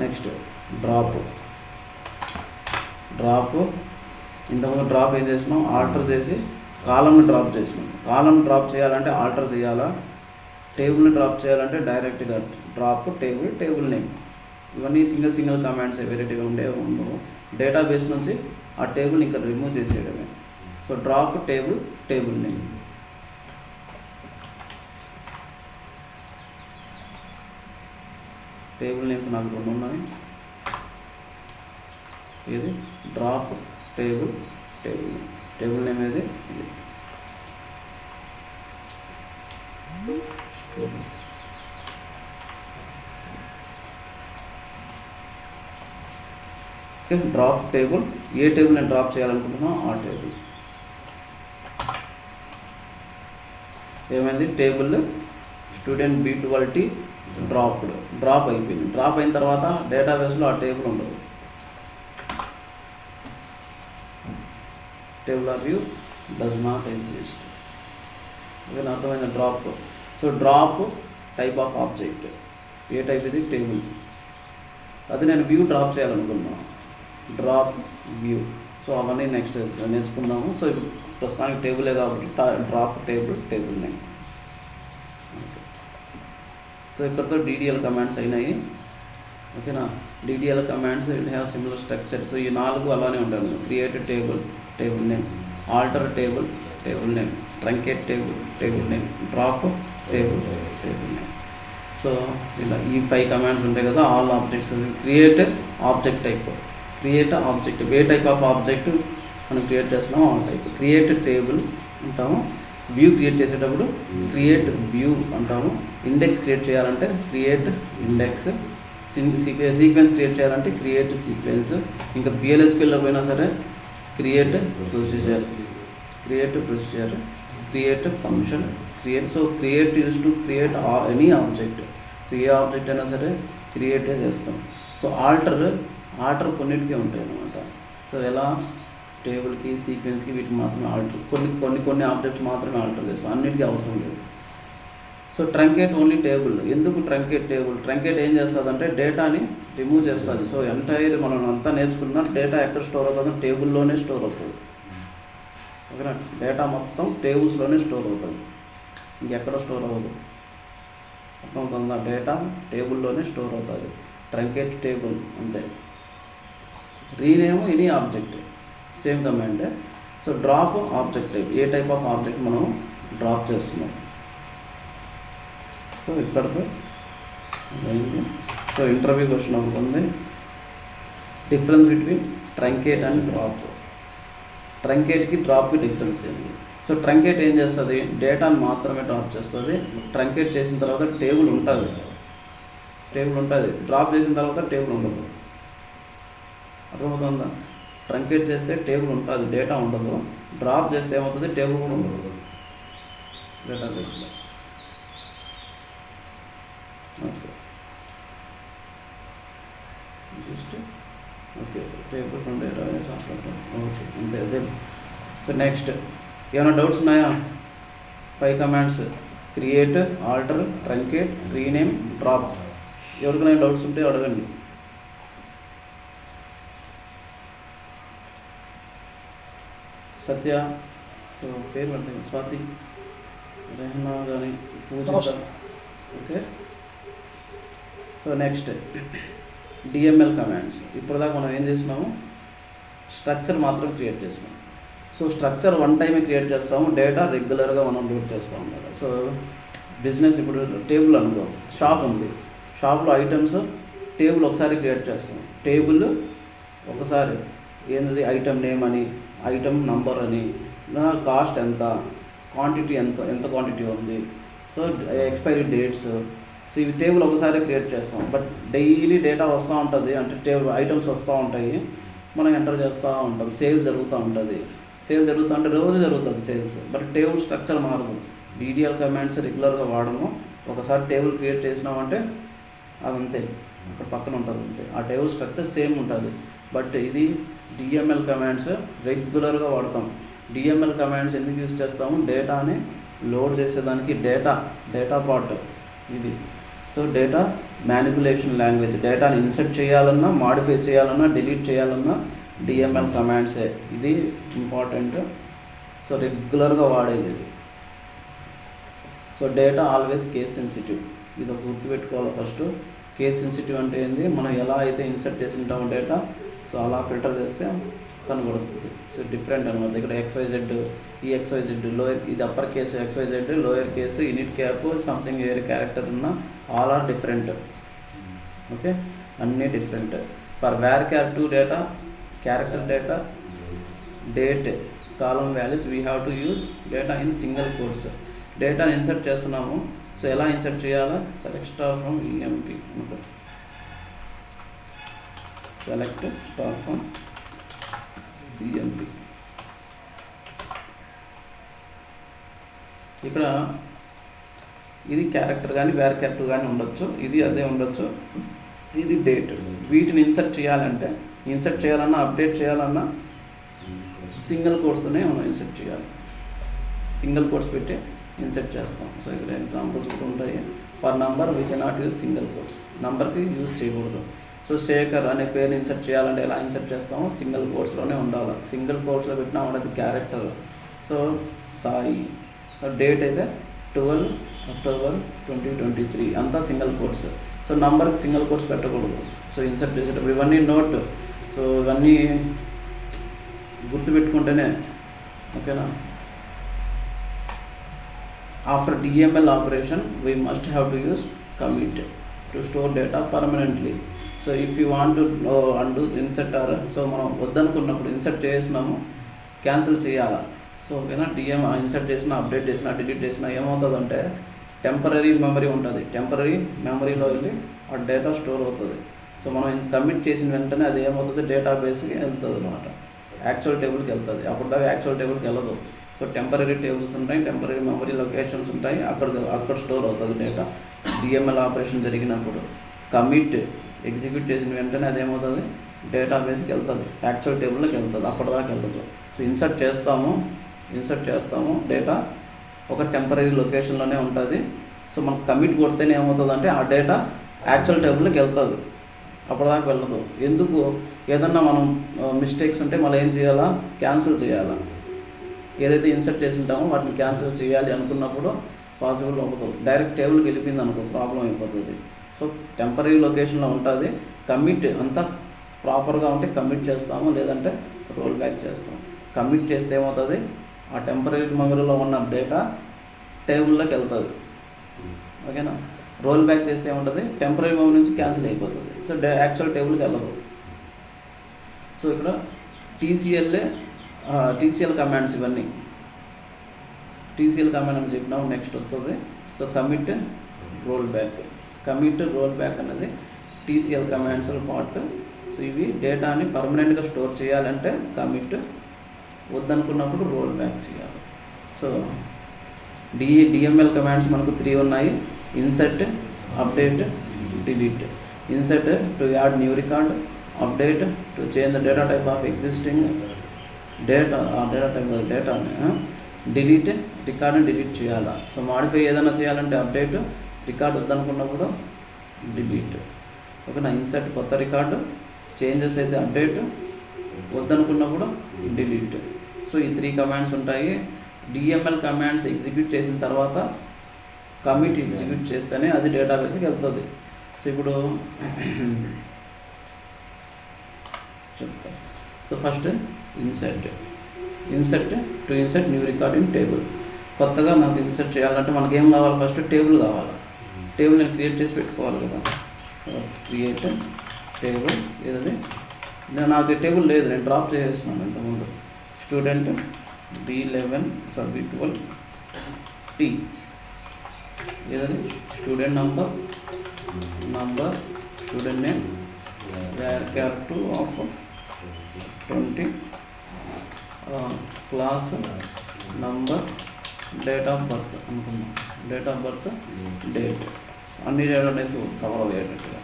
Next drop. ఇంతకుముందు డ్రాప్ ఏం చేసినాం? ఆల్టర్ చేసి కాలంని డ్రాప్ చేసినాం. కాలం డ్రాప్ చేయాలంటే ఆల్టర్ చేయాలా, టేబుల్ని డ్రాప్ చేయాలంటే డైరెక్ట్గా డ్రాప్ టేబుల్ నేమ్. ఇవన్నీ సింగిల్ కమాండ్స్ వెరైటీగా ఉండవు. డేటాబేస్ నుంచి ఆ టేబుల్ ఇంకా రిమూవ్ చేసేయడమే. So drop table name. Table names నాకు రెండు ఉన్నాయి. ఇది డ్రాప్ టేబుల్ నేమ్ ఏది? Drop table. ఏ టేబుల్ నేను డ్రాప్ చేయాలనుకుంటున్నా ఆ టేబుల్. ఏమైంది? టేబుల్ స్టూడెంట్ B12T డ్రాప్ అయిపోయింది. డ్రాప్ అయిన తర్వాత డేటాబేస్లో ఆ టేబుల్ ఉండదు. Tabular view does not exist. ఓకేనా? అర్థమైంది? Drop. So drop type of object. ఏ టైప్ ఇది? టేబుల్. అది నేను వ్యూ డ్రాప్ చేయాలనుకున్నాను. Drop view. సో అవన్నీ నెక్స్ట్ నేర్చుకుందాము. సో ఇప్పుడు ప్రస్తుతానికి టేబులే కాబట్టి డ్రాప్ టేబుల్ నేమ్. సో ఇక్కడతో DDL కమాండ్స్ అయినాయి. ఓకేనా? DDL commands it have similar structure. So ఈ 4 అలానే ఉంటాయి. Create table name, alter table name, truncate table name, drop table name. So ఇలా ఈ 5 కమాండ్స్ ఉంటాయి కదా. All objects. Create object type. ఏ టైప్ ఆఫ్ ఆబ్జెక్ట్ మనం క్రియేట్ చేస్తున్నామో ఆ టైప్. క్రియేట్ టేబుల్ అంటాము. వ్యూ క్రియేట్ చేసేటప్పుడు క్రియేట్ వ్యూ అంటాము. ఇండెక్స్ క్రియేట్ చేయాలంటే క్రియేట్ ఇండెక్స్. సీక్వెన్స్ క్రియేట్ చేయాలంటే క్రియేట్ సీక్వెన్స్. ఇంకా PLSQLలో పోయినా సరే create procedure, create function, so create use to create any object. A object అయినా సరే క్రియేటే చేస్తాం. సో ఆల్టర్ కొన్నిటికే ఉంటాయి అన్నమాట. సో ఎలా? టేబుల్కి, సీక్వెన్స్కి, వీటికి మాత్రమే ఆల్టర్. కొన్ని ఆబ్జెక్ట్స్ మాత్రమే ఆల్టర్ చేస్తాం, అన్నిటికీ అవసరం లేదు. So truncate only table. ఎందుకు ట్రంకేట్ టేబుల్? ట్రంకేట్ ఏం చేస్తుంది అంటే డేటాని రిమూవ్ చేస్తుంది. సో ఎంటైర్ మనం అంతా నేర్చుకున్న డేటా ఎక్కడ స్టోర్ అవుతుందో టేబుల్లోనే స్టోర్ అవుతుంది. ఓకేనా? డేటా మొత్తం టేబుల్స్లోనే స్టోర్ అవుతుంది, ఇంకెక్కడ స్టోర్ అవ్వదు. అర్థమవుతుందా? డేటా టేబుల్లోనే స్టోర్ అవుతుంది. ట్రంకేట్ టేబుల్ అంతే. Rename any object, same command. So drop object type. ఏ టైప్ ఆఫ్ ఆబ్జెక్ట్ మనం డ్రాప్ చేస్తున్నాం. సో ఇక్కడతో అయింది. సో ఇంటర్వ్యూ క్వశ్చన్ ఒకటి ఉంది. Difference between truncate and drop. ట్రంకేట్కి డ్రాప్కి డిఫరెన్స్ ఏంటి? సో ట్రంకేట్ ఏం చేస్తుంది? డేటాను మాత్రమే డ్రాప్ చేస్తుంది. ట్రంకేట్ చేసిన తర్వాత టేబుల్ ఉంటుంది. డ్రాప్ చేసిన తర్వాత టేబుల్ ఉండదు. అర్థమవుతుందా? ట్రంకేట్ చేస్తే టేబుల్ ఉంటుంది, డేటా ఉండదు. డ్రాప్ చేస్తే ఏమవుతుంది? టేబుల్ కూడా ఉండదు డేటాబేస్లో. Okay, okay. Table from database after. Okay, అంతే అదే. సో నెక్స్ట్ ఏమైనా డౌట్స్ ఉన్నాయా? 5 commands: create, alter, truncate, rename, drop. ఎవరికైనా డౌట్స్ ఉంటే అడగండి. సత్య, సో పేరు పడుతుంది, స్వాతి, రెహనా కానీ, Poojitha. Okay. So next DML commands. ఇప్పటిదాకా మనం ఏం చేసినాము? స్ట్రక్చర్ మాత్రం క్రియేట్ చేసినాం. సో స్ట్రక్చర్ వన్ టైమే క్రియేట్ చేస్తాము, డేటా రెగ్యులర్గా మనం లోడ్ చేస్తాం కదా. సో బిజినెస్ ఇప్పుడు టేబుల్ అనుకో, షాప్ ఉంది, షాప్లో ఐటమ్స్ టేబుల్ ఒకసారి క్రియేట్ చేస్తాం. టేబుల్ ఒకసారి ఏంటది ఐటమ్ నేమ్ అని, ఐటమ్ నంబర్ అని, కాస్ట్ ఎంత, క్వాంటిటీ ఎంత క్వాంటిటీ ఉంది, సో ఎక్స్పైరీ డేట్స్. సో ఇవి టేబుల్ ఒకసారి క్రియేట్ చేస్తాం, బట్ డైలీ డేటా వస్తూ ఉంటుంది, అంటే టేబుల్ ఐటమ్స్ వస్తూ ఉంటాయి, మనం ఎంటర్ చేస్తూ ఉంటాం, సేల్స్ జరుగుతూ ఉంటుంది. సేల్స్ జరుగుతూ అంటే రోజు జరుగుతుంది సేల్స్, బట్ టేబుల్ స్ట్రక్చర్ మారదు. డీడీఎల్ కమాండ్స్ రెగ్యులర్గా వాడము. ఒకసారి టేబుల్ క్రియేట్ చేసినామంటే అదంతే, అక్కడ పక్కన ఉంటుంది అంతే. ఆ టేబుల్ స్ట్రక్చర్ సేమ్ ఉంటుంది. బట్ ఇది డిఎంఎల్ కమాండ్స్ రెగ్యులర్గా వాడతాం. డిఎంఎల్ కమాండ్స్ ఎందుకు యూజ్ చేస్తాము? డేటాని లోడ్ చేసేదానికి. డేటా పార్ట్ ఇది. So data manipulation language. డేటాని ఇన్సర్ట్ చేయాలన్నా, మాడిఫై చేయాలన్నా, డిలీట్ చేయాలన్నా డిఎంఎల్ కమాండ్సే. ఇది ఇంపార్టెంట్. సో రెగ్యులర్గా వాడేది ఇది. So data always case sensitive. ఇది ఒక గుర్తుపెట్టుకోవాలి ఫస్ట్. కేస్ సెన్సిటివ్ అంటే ఏంది? మనం ఎలా అయితే ఇన్సర్ట్ చేసి ఉంటామో డేటా, సో అలా ఫిల్టర్ చేస్తే కనబడుతుంది. సో డిఫరెంట్ అనమాట. ఇక్కడ XYZ, ఈ XYZ లోయర్, ఇది upper case XYZ, lower case unit cap, something వేరే క్యారెక్టర్ ఉన్న, ఆల్ ఆర్ డిఫరెంట్. ఓకే, అన్నీ different. For varchar two data, character data, date, column values, we have to use data in single quotes. డేటాని ఇన్సర్ట్ చేస్తున్నాము. సో ఎలా ఇన్సర్ట్ చేయాలా? సెలెక్ట్ స్టార్ ఫ్రమ్ EMP అనుకో. Select star from EMP. ఇక్కడ ఇది క్యారెక్టర్ కానీ వేర్ క్యారెక్టర్ కానీ ఉండొచ్చు, ఇది అదే ఉండొచ్చు, ఇది డేట్. వీటిని ఇన్సర్ట్ చేయాలంటే, ఇన్సర్ట్ చేయాలన్నా, అప్డేట్ చేయాలన్నా సింగిల్ కోడ్స్తోనే మనం ఇన్సర్ట్ చేయాలి. సింగిల్ కోడ్స్ పెట్టి ఇన్సర్ట్ చేస్తాం. సో ఇక్కడ ఎగ్జాంపుల్స్ కూడా ఉంటాయి. Per number we cannot use single codes. నంబర్కి యూజ్ చేయకూడదు. సో శేఖర్ అనే పేరు ఇన్సర్ట్ చేయాలంటే ఎలా ఇన్సర్ట్ చేస్తామో సింగిల్ కోడ్స్లోనే ఉండాలి. సింగిల్ కోడ్స్లో పెట్టినా ఉండదు క్యారెక్టర్. సో సాయి. డేట్ అయితే 12 అక్టోబర్ 2023, అంతా సింగిల్ కోడ్స్. సో నంబర్కి సింగిల్ కోడ్స్ పెట్టకూడదు. సో ఇన్సర్ట్ చేసేటప్పుడు ఇవన్నీ నోట్. సో ఇవన్నీ గుర్తుపెట్టుకుంటేనే ఓకేనా. After DML operation, we must have to use commit to store data permanently. So if you want to undo insert or so మనం వద్దనుకున్నప్పుడు ఇన్సర్ట్ చేసినాము, క్యాన్సిల్ చేయాలా. సో ఓకేనా. ఇన్సర్ట్ చేసినా, అప్డేట్ చేసినా, డిలీట్ చేసినా ఏమవుతుందంటే టెంపరీ మెమరీ ఉంటుంది. టెంపరీ మెమరీలో వెళ్ళి ఆ డేటా స్టోర్ అవుతుంది. సో మనం కమిట్ చేసిన వెంటనే అది ఏమవుతుంది? డేటాబేస్కి వెళ్తుంది అనమాట, యాక్చువల్ టేబుల్కి వెళ్తుంది. అప్పుడు దాకా యాక్చువల్ టేబుల్కి వెళ్ళదు. సో టెంపరీ టేబుల్స్ ఉంటాయి, టెంపరీ మెమరీ లొకేషన్స్ ఉంటాయి, అక్కడ స్టోర్ అవుతుంది డేటా. డిఎంఎల్ ఆపరేషన్ జరిగినప్పుడు కమిట్ ఎగ్జిక్యూట్ చేసిన వెంటనే అదేమవుతుంది? డేటాబేస్కి వెళ్తుంది, యాక్చువల్ టేబుల్లోకి వెళ్తుంది, అప్పటిదాకా వెళ్తుంది. సో ఇన్సర్ట్ చేస్తాము డేటా ఒక టెంపరీ లొకేషన్లోనే ఉంటుంది. సో మనకు కమిట్ కొడితేనే ఏమవుతుంది అంటే ఆ డేటా యాక్చువల్ టేబుల్లోకి వెళ్తుంది, అప్పటిదాకా వెళ్ళదు. ఎందుకు? ఏదన్నా మనం మిస్టేక్స్ ఉంటే మళ్ళీ ఏం చేయాలా? క్యాన్సిల్ చేయాలా. ఏదైతే ఇన్సర్ట్ చేసి ఉంటామో వాటిని క్యాన్సిల్ చేయాలి అనుకున్నప్పుడు పాసిబుల్ అవ్వదు. డైరెక్ట్ టేబుల్కి వెళ్ళిపోయింది అనుకో, ప్రాబ్లం అయిపోతుంది. సో టెంపరీ లొకేషన్లో ఉంటుంది. కమిట్ అంతా ప్రాపర్గా ఉంటే కమిట్ చేస్తాము, లేదంటే రోల్ బ్యాక్ చేస్తాం. కమిట్ చేస్తే ఏమవుతుంది? ఆ టెంపరీ మెమరీలో ఉన్న డేటా టేబుల్లోకి వెళ్తుంది, ఓకేనా. రోల్ బ్యాక్ చేస్తే ఏముంటుంది? టెంపరీ మెమరీ నుంచి క్యాన్సిల్ అయిపోతుంది. సో యాక్చువల్ టేబుల్కి వెళ్ళదు. సో ఇక్కడ TCL కమాండ్స్ ఇవన్నీ. TCL కమాండ్ అని చెప్పినాము, నెక్స్ట్ వస్తుంది. సో కమిట్ రోల్ బ్యాక్ అనేది TCL కమాండ్స్ పార్ట్. సో ఇవి డేటాని పర్మనెంట్గా స్టోర్ చేయాలంటే కమిట్, వద్దనుకున్నప్పుడు రోల్ బ్యాక్ చేయాలి. సో డిఎంఎల్ కమాండ్స్ మనకు 3 ఉన్నాయి. Insert, update, delete. Insert to add new record, update to change the data type of existing డేటాని, డిలీట్ రికార్డ్ని డిలీట్ చేయాలా. సో మాడిఫై ఏదైనా చేయాలంటే అప్డేట్, రికార్డ్ వద్దనుకున్నప్పుడు డిలీట్, ఓకేనా. ఇన్సర్ట్ కొత్త రికార్డు, చేంజెస్ అయితే అప్డేట్, వద్దనుకున్నప్పుడు డిలీట్. సో ఈ 3 కమాండ్స్ ఉంటాయి. డిఎంఎల్ కమాండ్స్ ఎగ్జిక్యూట్ చేసిన తర్వాత కమిట్ ఎగ్జిక్యూట్ చేస్తేనే అది డేటాబేస్కి వెళ్తుంది. సో ఇప్పుడు చెప్తా. So first insert to insert new record in table. కొత్తగా మనకు ఇన్సర్ట్ చేయాలంటే మనకి ఏం కావాలి? ఫస్ట్ టేబుల్ కావాలి. టేబుల్ నేను క్రియేట్ చేసి పెట్టుకోవాలి కదా. క్రియేట్ టేబుల్, ఏదది నాకు టేబుల్ లేదు, నేను డ్రాప్ చేసేస్తున్నాను ఇంతకుముందు. స్టూడెంట్ B11 B12 T, ఏదది student number student name var2 of 20 class number date of birth అనుకున్నాం. డేట్ ఆఫ్ బర్త్ డేట్ అన్ని డేట్ అనేది కవర్ అయ్యేటట్టుగా.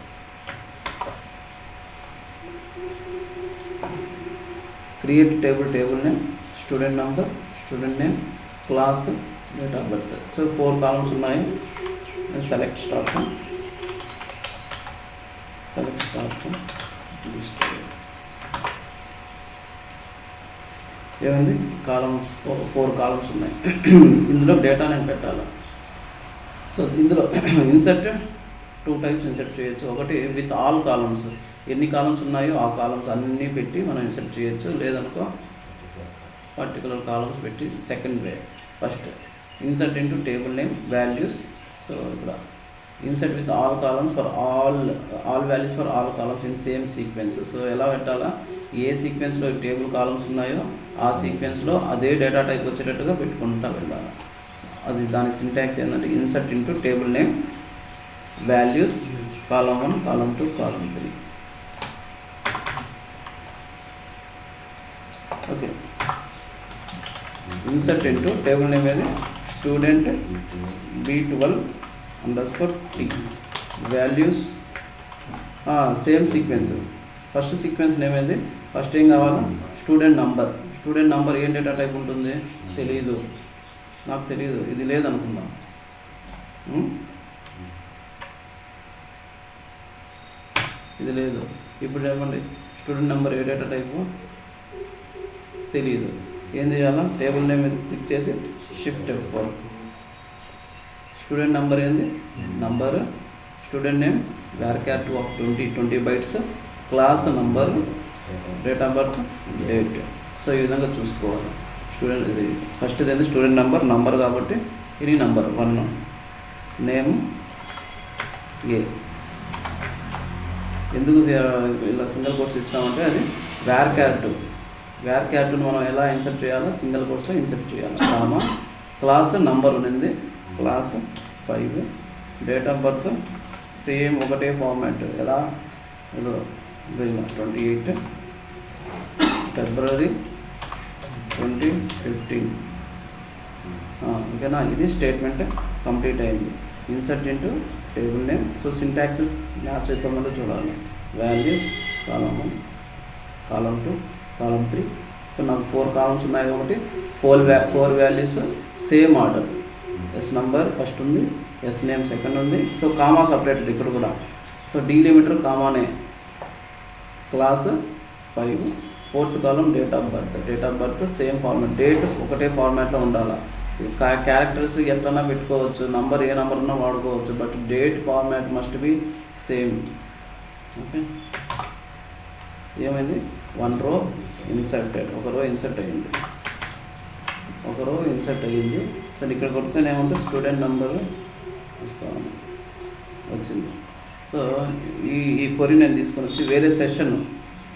Create table name student number student name class date of birth. So 4 columns ఉన్నాయి. సెలెక్ట్ స్టార్ ఏమైంది, కాలమ్స్ 4 కాలమ్స్ ఉన్నాయి. ఇందులో డేటా నేను పెట్టాలి. సో ఇందులో ఇన్సర్ట్ 2 టైప్స్ ఇన్సర్ట్ చేయొచ్చు. ఒకటి విత్ ఆల్ కాలమ్స్, ఎన్ని కాలమ్స్ ఉన్నాయో ఆ కాలమ్స్ అన్నీ పెట్టి మనం ఇన్సర్ట్ చేయొచ్చు. లేదనుకో పర్టికులర్ కాలమ్స్ పెట్టి. Second way, first insert into table name values. So ఇక్కడ insert with all columns for all values for all columns in same sequence. So ఎలా పెట్టాలా, ఏ సీక్వెన్స్లో టేబుల్ కాలమ్స్ ఉన్నాయో ఆ సీక్వెన్స్లో అదే డేటా టైప్ వచ్చేటట్టుగా పెట్టుకుంటూ వెళ్ళాలి. అది దాని సింటాక్స్ ఏంటంటే insert into table name values column 1 column 2 column 3. Okay, insert into table name ఏది student B12 _ T values same sequence. First sequence name ఏది, ఫస్ట్ ఏం కావాలా స్టూడెంట్ నంబర్ ఏం డేటా టైప్ ఉంటుంది తెలియదు, నాకు తెలియదు, ఇది లేదనుకుందాం. ఇది లేదు. ఇప్పుడు ఏమండి స్టూడెంట్ నెంబర్ ఏ డేటా టైపు తెలియదు. ఏం చేయాలా, టేబుల్ నేమ్ మీద క్లిక్ చేసి Shift F4. స్టూడెంట్ నెంబర్ ఏంది number, student name var2 of 20 bytes, class number, date of birth date. So ఈ విధంగా చూసుకోవాలి. స్టూడెంట్ ఇది ఫస్ట్ ఏంది స్టూడెంట్ నంబర్ కాబట్టి ఇది నంబర్ 1, నేమ్ ఏ. ఎందుకు ఇలా సింగిల్ కోట్స్ ఇచ్చినామంటే అది var2 మనం ఎలా ఇన్సర్ట్ చేయాలో సింగిల్ కోట్స్లో ఇన్సర్ట్ చేయాలి. కామా క్లాస్ నంబర్ ఉంది, class 5, date of birth same ఒకటే ఫార్మాట్. ఎలా 28 February 2015. ఓకేనా, ఇది స్టేట్మెంట్ కంప్లీట్ అయింది. Insert into table name. So syntax match అవుతామంటే చూడాలి. Values column 1 column 2 column 3. So నాకు 4 కాలమ్స్ ఉన్నాయి కాబట్టి 4 values same order. S number first ఉంది, ఎస్ నేమ్ సెకండ్ ఉంది. సో కామా సపరేటెడ్ ఇక్కడ కూడా. So delimiter కామానే. Class 5, 4th column date of birth same format. Date ఒకటే ఫార్మాట్లో ఉండాలి. క్యారెక్టర్స్ ఎట్లన్నా పెట్టుకోవచ్చు, నంబర్ ఏ నంబర్ ఉన్నా వాడుకోవచ్చు, but date format must be same. Okay, ఏమైంది 1 row ఇన్సర్టెడ్, ఒక రో ఇన్సర్ట్ అయ్యింది. సో ఇక్కడ కొడితేనే ఏమంటే స్టూడెంట్ నెంబర్ ఇస్తాను వచ్చింది. సో ఈ క్వరీ నేను తీసుకొని వచ్చి వేరే సెషన్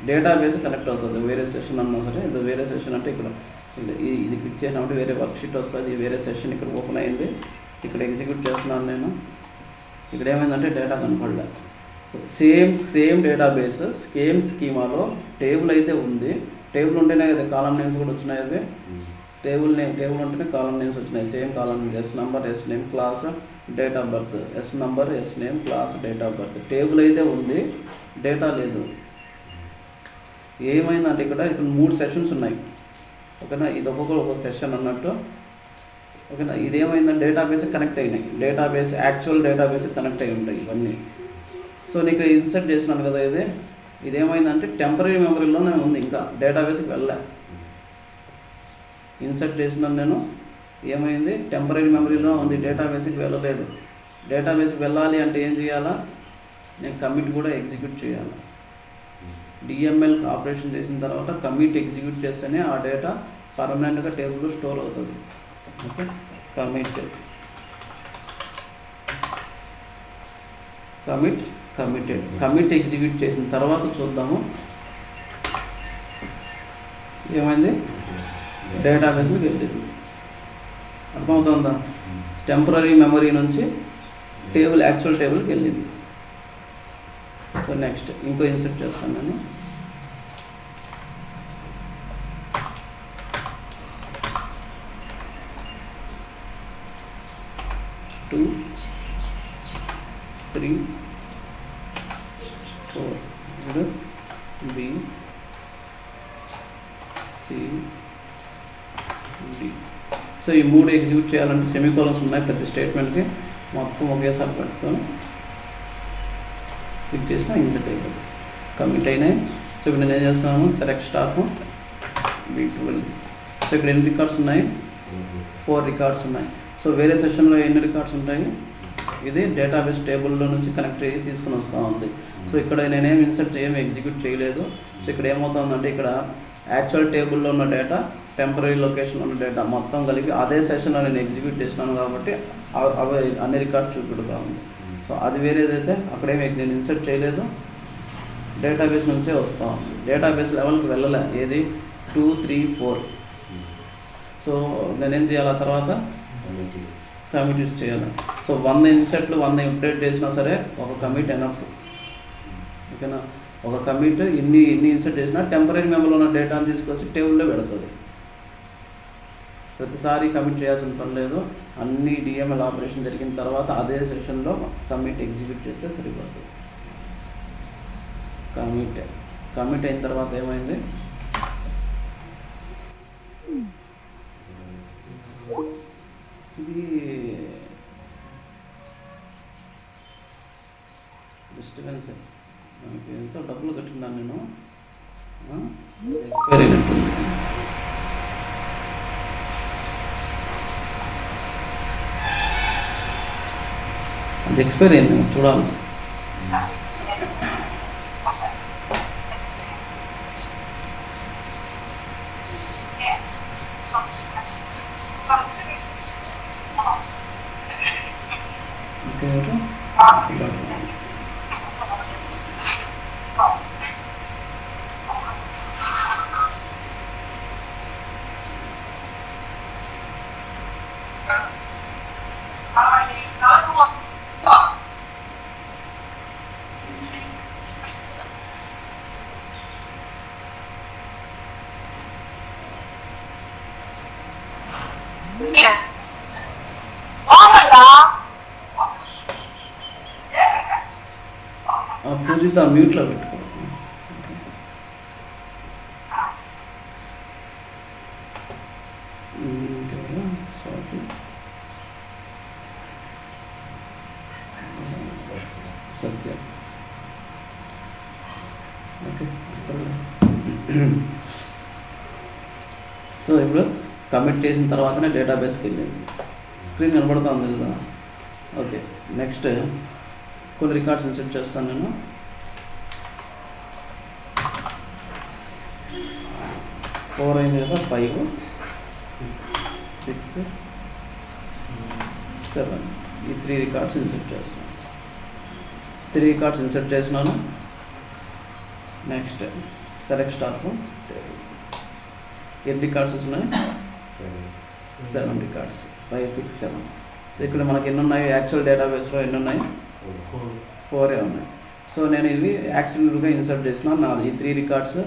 డేటాబేస్ కనెక్ట్ అవుతుంది. వేరే సెషన్ అన్నా సరే, ఇది వేరే సెషన్ అంటే ఇక్కడ ఇది క్లిక్ చేసినప్పుడు వేరే వర్క్షీట్ వస్తుంది. వేరే సెషన్ ఇక్కడ ఓపెన్ అయింది, ఇక్కడ ఎగ్జిక్యూట్ చేస్తున్నాను నేను. ఇక్కడ ఏమైందంటే డేటా కనపడలేదు. సో సేమ్ డేటాబేస్ సేమ్ స్కీమాలో టేబుల్ అయితే ఉంది. టేబుల్ ఉంటేనే కదా కాలమ్ నేమ్స్ కూడా వచ్చినాయి. అదే టేబుల్ ఉంటేనే కాలమ్ నేమ్స్ వచ్చినాయి. Same column S number, S name, class, date of birth. S number, S name, class, date of birth. Table అయితే ఉంది, డేటా లేదు. ఏమైందంటే ఇక్కడ 3 సెషన్స్ ఉన్నాయి. ఓకేనా, ఇది ఒక్కొక్క సెషన్ అన్నట్టు. ఓకేనా, ఇదేమైందంటే డేటాబేస్ కనెక్ట్ అయినాయి. యాక్చువల్ డేటాబేస్ కనెక్ట్ అయి ఉంటాయి ఇవన్నీ. సో నేను ఇక్కడ ఇన్సర్ట్ చేసినాను కదా, ఇదేమైందంటే టెంపరీ మెమరీలోనే ఉంది, ఇంకా డేటాబేస్కి వెళ్ళా. ఇన్సర్ట్ చేసినాను నేను, ఏమైంది టెంపరీ మెమరీలో ఉంది, డేటాబేస్కి వెళ్ళలేదు. డేటాబేస్కి వెళ్ళాలి అంటే ఏం చేయాలా, నేను కమిట్ కూడా ఎగ్జిక్యూట్ చేయాలి. డిఎంఎల్ ఆపరేషన్ చేసిన తర్వాత కమిట్ ఎగ్జిక్యూట్ చేస్తేనే ఆ డేటా పర్మనెంట్గా టేబుల్లో స్టోర్ అవుతుంది. Okay, committed. కమిట్ ఎగ్జిక్యూట్ చేసిన తర్వాత చూద్దాము ఏమైంది, డేటాబేస్లోకి వెళ్ళింది. అర్థమవుతుందా? టెంపరీ మెమరీ నుంచి టేబుల్ యాక్చువల్ టేబుల్కి వెళ్ళింది. సో నెక్స్ట్ ఇంకో ఇన్సర్ట్ చేస్తాను నేను. టూ 3 4 ఇప్పుడు B C D. సో ఈ మూడు ఎగ్జిక్యూట్ చేయాలంటే సెమీకోలన్స్ ఉన్నాయి ప్రతి స్టేట్మెంట్కి. మొత్తం ఒకేసారి పెట్టుకొని క్లిక్ చేసినా ఇన్సర్ట్ అయిపోతుంది. కమిట్ అయినాయి. సో ఇప్పుడు నేను ఏం చేస్తున్నాను, సెలెక్ట్ స్టాక్ B12. సో ఇక్కడ ఎన్ని రికార్డ్స్ ఉన్నాయి, 4 రికార్డ్స్ ఉన్నాయి. సో వేరే సెషన్లో ఎన్ని రికార్డ్స్ ఉంటాయి, ఇది డేటాబేస్ టేబుల్లో నుంచి కనెక్ట్ అయ్యి తీసుకుని వస్తూ ఉంది. సో ఇక్కడ నేనేం ఇన్సర్ట్ ఏమి ఎగ్జిక్యూట్ చేయలేదు. సో ఇక్కడ ఏమవుతుందంటే ఇక్కడ యాక్చువల్ టేబుల్లో ఉన్న డేటా, టెంపరీ లొకేషన్లో ఉన్న డేటా మొత్తం కలిపి అదే సెషన్లో నేను ఎగ్జిక్యూట్ చేసినాను కాబట్టి అవి అన్ని రికార్డ్స్ చూపెడుతూ ఉంది. సో అది వేరేదైతే అక్కడేమి నేను ఇన్సర్ట్ చేయలేదు, డేటాబేస్ నుంచే వస్తూ ఉంది. డేటాబేస్ లెవెల్కి వెళ్ళలే, ఏది 2 3 4. సో నేనేం చేయాలి, ఆ తర్వాత కమిట్ యూస్ చేయాలి. సో 100 ఇన్సర్ట్లు 100 ఇంప్లీట్ చేసినా సరే ఒక కమిట్ ఎనఫ్. ఓకేనా, ఒక కమిట్ ఇన్ని ఇన్సర్ట్ చేసినా టెంపరీ మెమరీలో ఉన్న డేటాను తీసుకొచ్చి టేబుల్లో పెడుతుంది. ప్రతిసారి కమిట్ చేయాల్సిన పని లేదు. అన్ని డిఎంఎల్ ఆపరేషన్ జరిగిన తర్వాత అదే సెషన్లో కమిట్ ఎగ్జిక్యూట్ చేస్తే సరిపోతుంది. కమిట్ అయిన తర్వాత ఏమైంది, ఇది డిస్టర్బెన్స్. మనకి ఎంతో డబ్బులు కట్టినాను నేను, ఎక్స్పైర్ అయినట్టుంది. అది ఎక్స్పైర్ అయింది, చూడాలి. పూజిత మ్యూట్లో పెట్టుకో. సత్య ఓకే. సో ఇప్పుడు కమిట్ చేసిన తర్వాతనే డేటాబేస్కి వెళ్ళింది. స్క్రీన్ కనబడుతుంది కదా. ఓకే, నెక్స్ట్ కొన్ని రికార్డ్స్ ఇన్సర్ట్ చేస్తాను నేను. ఫోర్ అయింది కదా, 5 6 7 ఈ 3 రికార్డ్స్ ఇన్సర్ట్ చేస్తున్నాను. 3 రికార్డ్స్ ఇన్సర్ట్ చేసినాను. Next select star from table. ఎన్ని రికార్డ్స్ వచ్చినాయి, 7 రికార్డ్స్. 5 6 7. ఇక్కడ మనకి ఎన్ని ఉన్నాయి, యాక్చువల్ డేటాబేస్లో ఎన్ని ఉన్నాయి, 4 ఉన్నాయి. సో నేను ఇవి యాక్సిడెంట్గా ఇన్సర్ట్ చేసిన. ఈ 3 రికార్డ్స్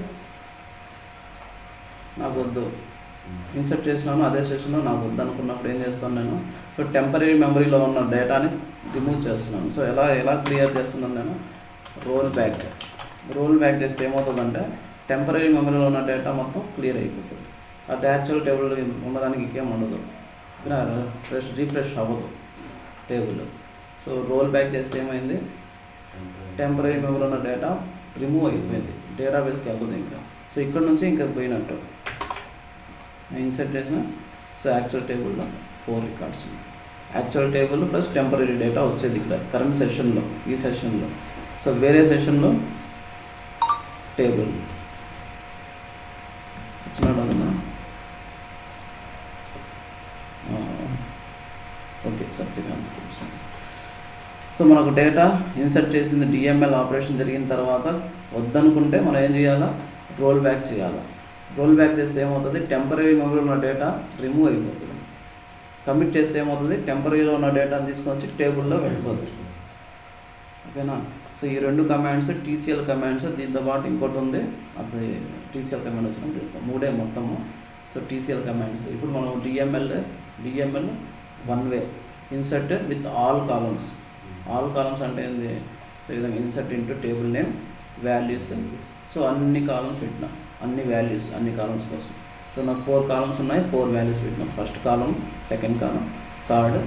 నాకు వద్దు, ఇన్సర్ట్ చేసినాను అదే సెషన్లో నాకు వద్దు అనుకున్నప్పుడు ఏం చేస్తాను నేను, సో టెంపరీ మెమరీలో ఉన్న డేటాని రిమూవ్ చేస్తున్నాను. సో ఎలా క్లియర్ చేస్తున్నాను నేను, రోల్ బ్యాక్ చేస్తే ఏమవుతుందంటే టెంపరీ మెమరీలో ఉన్న డేటా మొత్తం క్లియర్ అయిపోతుంది. అది యాక్చువల్ టేబుల్ ఉండడానికి ఇంకేం ఉండదు, రీఫ్రెష్ అవ్వదు టేబుల్. సో రోల్ బ్యాక్ చేస్తే ఏమైంది, టెంపరీ మెమరీలో ఉన్న డేటా రిమూవ్ అయిపోయింది, డేటాబేస్కి వెళ్ళదు ఇంకా. సో ఇక్కడ నుంచి ఇంకా పోయినట్టు నేను ఇన్సర్ట్ చేసిన. సో యాక్చువల్ టేబుల్లో 4 రికార్డ్స్ ఉన్నాయి. Actual table plus temporary data వచ్చేది ఇక్కడ కరెంట్ సెషన్లో, ఈ సెషన్లో. సో వేరే సెషన్లో టేబుల్ వచ్చినాడు అన్నా. ఓకే, సత్యకాంత్ వచ్చినాడు. సో మనకు డేటా ఇన్సర్ట్ చేసింది, డిఎంఎల్ ఆపరేషన్ జరిగిన తర్వాత వద్దనుకుంటే మనం ఏం చేయాలా, రోల్ బ్యాక్ చేయాలి. రోల్ బ్యాక్ చేస్తే ఏమవుతుంది, టెంపరీ మెమరీలో ఉన్న డేటా రిమూవ్ అయిపోతుంది. కమిట్ చేస్తే ఏమవుతుంది, టెంపరీలో ఉన్న డేటాని తీసుకొచ్చి టేబుల్లో వెళ్ళిపోతుంది. ఓకేనా. సో ఈ రెండు కమాండ్స్ టీసీఎల్ కమాండ్స్, దీంతో పాటు ఇంకోటి ఉంది, అది టీసీఎల్ కమాండ్ వచ్చినప్పుడు 3 మొత్తము. So TCL commands. ఇప్పుడు మనం DML 1 way insert with all columns. All columns అంటే ఏంది, సో ఈ విధంగా insert into table name values. So అన్ని కాలమ్స్ పెట్టినా, అన్ని వాల్యూస్ అన్ని కాలమ్స్ కోసం. సో నాకు 4 కాలమ్స్ ఉన్నాయి, 4 వాల్యూస్ పెట్టినాం. ఫస్ట్ కాలం, second column, third,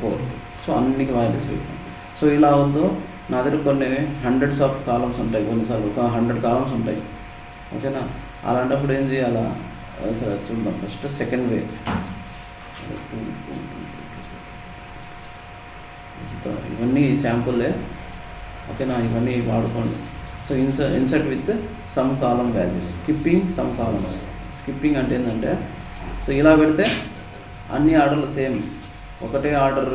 fourth. So అన్ని వాల్యూస్ పెట్టినాం. సో ఇలా అవుతూ నా దగ్గర కొన్ని హండ్రెడ్స్ ఆఫ్ కాలమ్స్ ఉంటాయి, కొన్నిసార్లు ఒక 100 కాలమ్స్ ఉంటాయి. ఓకేనా. అలాంటప్పుడు ఏం చేయాలా, సరే చూద్దాం. ఫస్ట్ సెకండ్ వే, ఇవన్నీ శాంపుల్లే. ఓకేనా, ఇవన్నీ వాడుకోండి. So insert with some column values, skipping some columns. Skipping అంటే ఏంటంటే, సో ఇలా పెడితే అన్ని ఆర్డర్లు సేమ్, ఒకటే order,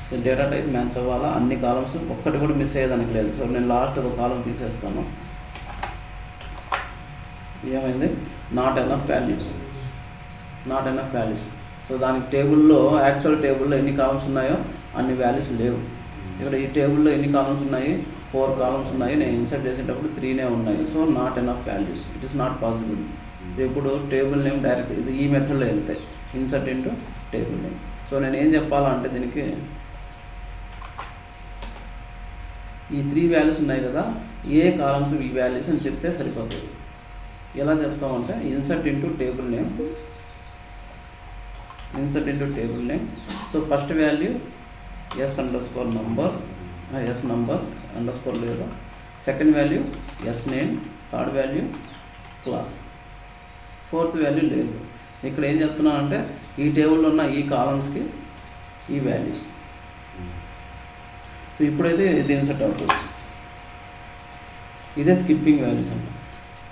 so data type match అవ్వాలా, అన్ని కాలమ్స్, ఒక్కటి కూడా మిస్ అయ్యేదానికి లేదు. సో నేను లాస్ట్ ఒక కాలం తీసేస్తాను. ఏమైంది, నాట్ ఎనఫ్ వాల్యూస్. సో దానికి టేబుల్లో, యాక్చువల్ టేబుల్లో ఎన్ని కాలమ్స్ ఉన్నాయో అన్ని వాల్యూస్ లేవు. ఇక్కడ ఈ టేబుల్లో ఎన్ని కాలమ్స్ ఉన్నాయి, 4 కాలమ్స్ ఉన్నాయి. నేను ఇన్సర్ట్ చేసేటప్పుడు 3 ఉన్నాయి. So not enough values, it is not possible. ఇప్పుడు టేబుల్ నేమ్ డైరెక్ట్ ఇది ఈ మెథడ్లో వెళ్తాయి, insert into table name. So నేను ఏం చెప్పాలంటే దీనికి ఈ 3 వాల్యూస్ ఉన్నాయి కదా, ఏ కాలమ్స్ ఈ వాల్యూస్ అని చెప్తే సరిపోతుంది. ఎలా చెప్తామంటే insert into table name, so first value S number underscore లేదు, second value S name, third value class, fourth value లేదు. ఇక్కడ ఏం చెప్తున్నానంటే ఈ టేబుల్లో ఉన్న ఈ కాలమ్స్కి ఈ వాల్యూస్. సో ఇప్పుడైతే ఇది ఇన్సర్ట్ అవుతుంది. ఇదే స్కిప్పింగ్ వాల్యూస్ అంటే,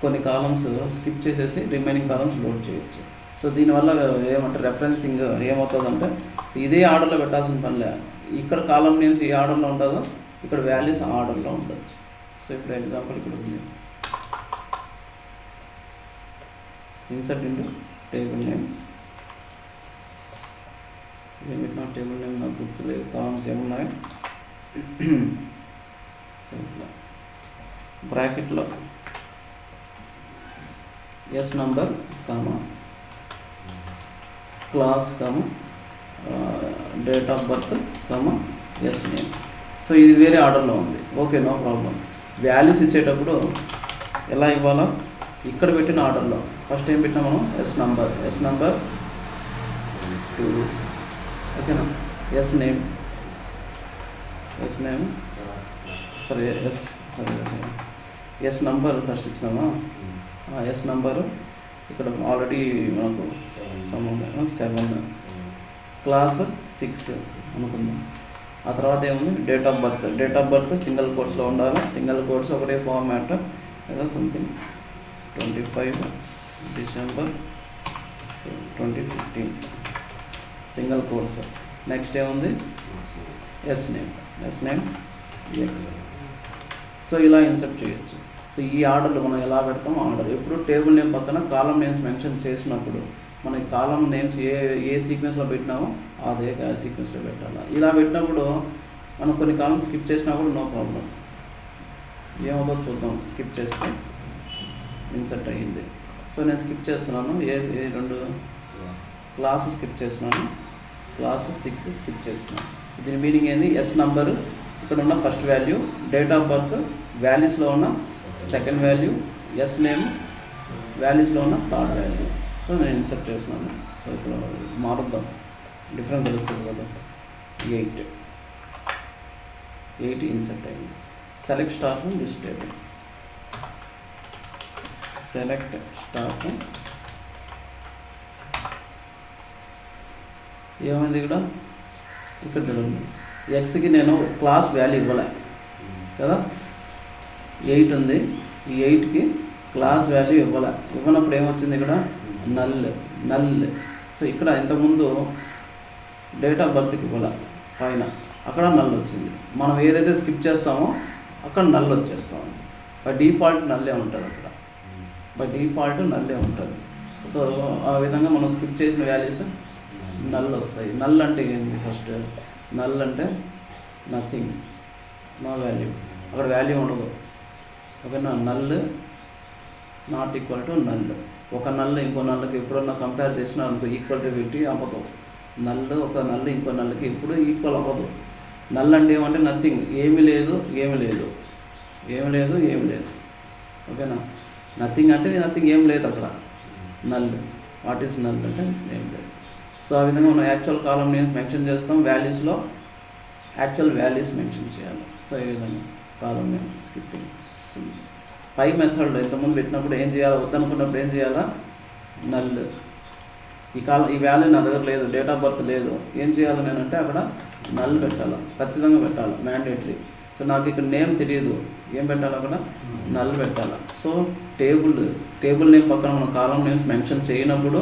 కొన్ని కాలమ్స్ స్కిప్ చేసేసి రిమైనింగ్ కాలమ్స్ లోడ్ చేయొచ్చు. సో దీనివల్ల ఏమంటే రెఫరెన్సింగ్ ఏమవుతుందంటే, సో ఇదే ఆర్డర్లో పెట్టాల్సిన పనిలే. ఇక్కడ కాలం నేమ్స్ ఏ ఆర్డర్లో ఉంటుందో ఇక్కడ వాల్యూస్ ఆర్డర్లో ఉండొచ్చు. సో ఇప్పుడు ఎగ్జాంపుల్ ఇక్కడ ఉంది, ఇన్సర్ట్ ఇంటూ టేబుల్ నేమ్స్. ఏమిటి టేబుల్ నేమ్ నాకు గుర్తులేదు, కాలమ్స్ ఏమున్నాయి. సో ఇట్లా బ్రాకెట్లో S number comma class comma date of birth comma S name. So ఇది వేరే ఆర్డర్లో ఉంది. Okay, no problem. వాల్యూస్ ఇచ్చేటప్పుడు ఎలా ఇవ్వాలో ఇక్కడ పెట్టిన ఆర్డర్లో ఫస్ట్ ఏం పెట్టినా మనం ఎస్ నంబర్ 2. ఓకేనా. ఎస్ నేమ్ సరే ఎస్ నంబర్ ఫస్ట్ ఇచ్చినామా, ఎస్ నంబరు ఇక్కడ ఆల్రెడీ మనకు 7, క్లాస్ 6 అనుకుందాం. ఆ తర్వాత ఏముంది, డేట్ ఆఫ్ బర్త్ సింగిల్ కోట్స్లో ఉండాలి. సింగిల్ కోట్స్ ఒకటే ఫార్మాట్ ఏదో something 25 December 2015 single quotes. Next ఏముంది, ఎస్ నేమ్ ఎక్స్. సో ఇలా ఇన్సర్ట్ చేయొచ్చు. సో ఈ ఆర్డర్లో మనం ఎలా పెడతాం, ఆర్డర్ ఎప్పుడు టేబుల్ నేమ్ పక్కన కాలం నేమ్స్ మెన్షన్ చేసినప్పుడు మనకి కాలం నేమ్స్ ఏ సీక్వెన్స్లో పెట్టినామో అదే సీక్వెన్స్లో పెట్టాలి. ఇలా పెట్టినప్పుడు మనం కొన్ని కాలం స్కిప్ చేసినా కూడా నో ప్రాబ్లం. ఏమవుతుందో చూద్దాం. స్కిప్ చేస్తే ఇన్సర్ట్ అయ్యింది. సో నేను స్కిప్ చేస్తున్నాను. ఏ 2 క్లాస్ స్కిప్ చేస్తున్నాను, క్లాస్ 6 స్కిప్ చేస్తున్నాను. దీని మీనింగ్ ఏంది, ఎస్ నంబరు ఇక్కడ ఉన్న first value, date of birth వాల్యూస్లో ఉన్న సెకండ్ వాల్యూ, ఎస్ నేమ్ వాల్యూస్లో ఉన్న థర్డ్ వాల్యూ. సో నేను ఇన్సర్ట్ చేస్తున్నాను. సో ఇక్కడ మారుద్దాం, డిఫరెన్స్ తెలుస్తుంది కదా. 8 ఇన్సర్ట్ అయింది. Select star from this table, ఏమైంది ఇక్కడ చూడండి, ఎక్స్కి నేను క్లాస్ వాల్యూ ఇవ్వలే కదా, 8 ఉంది. ఈ 8కి క్లాస్ వాల్యూ ఇవ్వనప్పుడు ఏమొచ్చింది ఇక్కడ నల్. సో ఇక్కడ ఇంతకుముందు డేట్ ఆఫ్ బర్త్కి ఇవ్వాల పైన, అక్కడ నల్ వచ్చింది. మనం ఏదైతే స్కిప్ చేస్తామో అక్కడ నల్ వచ్చేస్తాం. డిఫాల్ట్ నల్లే ఉంటుంది అక్కడ. బై డిఫాల్ట్ నల్లే ఉంటుంది. సో ఆ విధంగా మనం స్కిప్ చేసిన వాల్యూస్ నల్ వస్తాయి. నల్ అంటే ఏంటి? ఫస్ట్ నల్ అంటే నథింగ్, నో వాల్యూ, అక్కడ వాల్యూ ఉండదు. ఓకేనా? Null not equal to null. ఒక నల్ ఇంకో నల్కి ఎప్పుడన్నా కంపేర్ చేసినా అనుకో ఈక్వల్టీ పెట్టి అవ్వదు. నల్ ఒక నల్ ఇంకో నల్కి ఎప్పుడు ఈక్వల్ అవ్వదు. నల్ అంటే ఏమంటే నథింగ్, ఏమీ లేదు, ఏమి లేదు, ఏమి లేదు, ఏమి లేదు. ఓకేనా? నథింగ్ అంటే నథింగ్, ఏం లేదు అక్కడ. నల్, వాట్ ఈస్ నల్ అంటే ఏం లేదు. సో ఆ విధంగా మనం యాక్చువల్ కాలం నేమ్స్ మెన్షన్ చేస్తాం, వాల్యూస్లో యాక్చువల్ వాల్యూస్ మెన్షన్ చేయాలి. సో ఈ విధంగా కాలం నేమ్ స్కిప్పింగ్. సో పై మెథడ్లో ఇంతకుముందు పెట్టినప్పుడు ఏం చేయాలి, వద్దనుకున్నప్పుడు ఏం చేయాలా, నల్, ఈ వాల్యూ నా దగ్గర లేదు, డేట్ ఆఫ్ బర్త్ లేదు, ఏం చేయాలి నేనంటే అక్కడ నల్ పెట్టాలి, ఖచ్చితంగా పెట్టాలి, మ్యాండేటరీ. సో నాకు ఇక్కడ నేమ్ తెలియదు, ఏం పెట్టాలి అక్కడ, నల్ పెట్టాలి. సో టేబుల్ నేమ్ పక్కన మనం కాలం నేమ్స్ మెన్షన్ చేయనప్పుడు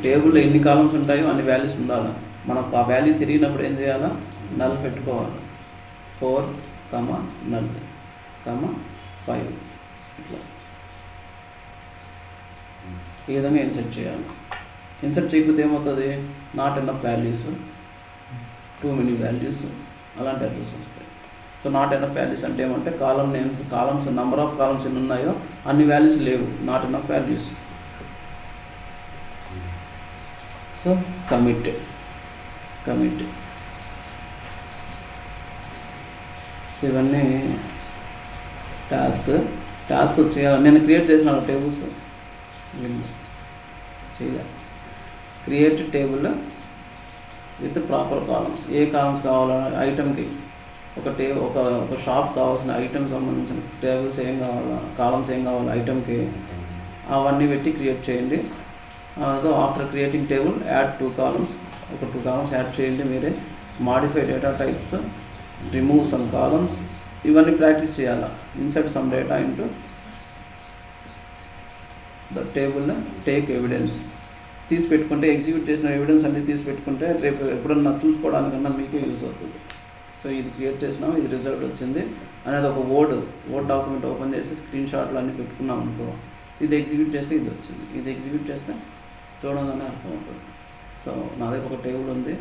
టేబుల్లో ఎన్ని కాలమ్స్ ఉంటాయో అన్ని వాల్యూస్ ఉండాలి. మనకు ఆ వాల్యూ తిరిగినప్పుడు ఏం చేయాలా, నల్ పెట్టుకోవాలి. 4, నల్, 5 ఇట్లా ఈ విధంగా ఇన్సర్ట్ చేయాలి. ఇన్సర్ట్ చేయకపోతే ఏమవుతుంది, not enough values, too many values, అలాంటి అడ్రస్ వస్తాయి. సో నాట్ ఎనఫ్ వాల్యూస్ అంటే ఏమంటే కాలమ్స్ నెంబర్ ఆఫ్ కాలమ్స్ ఎన్ని ఉన్నాయో అన్ని వాల్యూస్ లేవు, not enough values. So commit so ఇవన్నీ టాస్క్ చేయాలి. నేను క్రియేట్ చేసిన టేబుల్స్ చేయాలి. Create table with proper columns. A columns కావాలో ఐటమ్కి, ఒక షాప్ కావాల్సిన ఐటమ్ సంబంధించిన టేబుల్స్ ఏం కావాలా, కాలమ్స్ ఏం కావాలో ఐటమ్కి, అవన్నీ పెట్టి క్రియేట్ చేయండి. So after creating table add 2 columns, ఒక 2 కాలమ్స్ యాడ్ చేయండి మీరే. Modify data types, remove some columns, ఇవన్నీ ప్రాక్టీస్ చేయాలా. Insert some data into the table, take evidence. తీసి పెట్టుకుంటే, ఎగ్జిక్యూట్ చేసిన ఎవిడెన్స్ అన్నీ తీసి పెట్టుకుంటే రేపు ఎప్పుడన్నా చూసుకోవడానికన్నా మీకే యూజ్ అవుతుంది. సో ఇది క్రియేట్ చేసినాం, ఇది రిజల్ట్ వచ్చింది అనేది ఒక వర్డ్ డాక్యుమెంట్ ఓపెన్ చేసి స్క్రీన్ షాట్లు అన్నీ పెట్టుకున్నాం అనుకో, ఇది ఎగ్జిక్యూట్ చేస్తే ఇది వచ్చింది, ఇది ఎగ్జిక్యూట్ చేస్తే చూడగానే అర్థమవుతుంది. సో నా దగ్గర ఒక టేబుల్ ఉంది,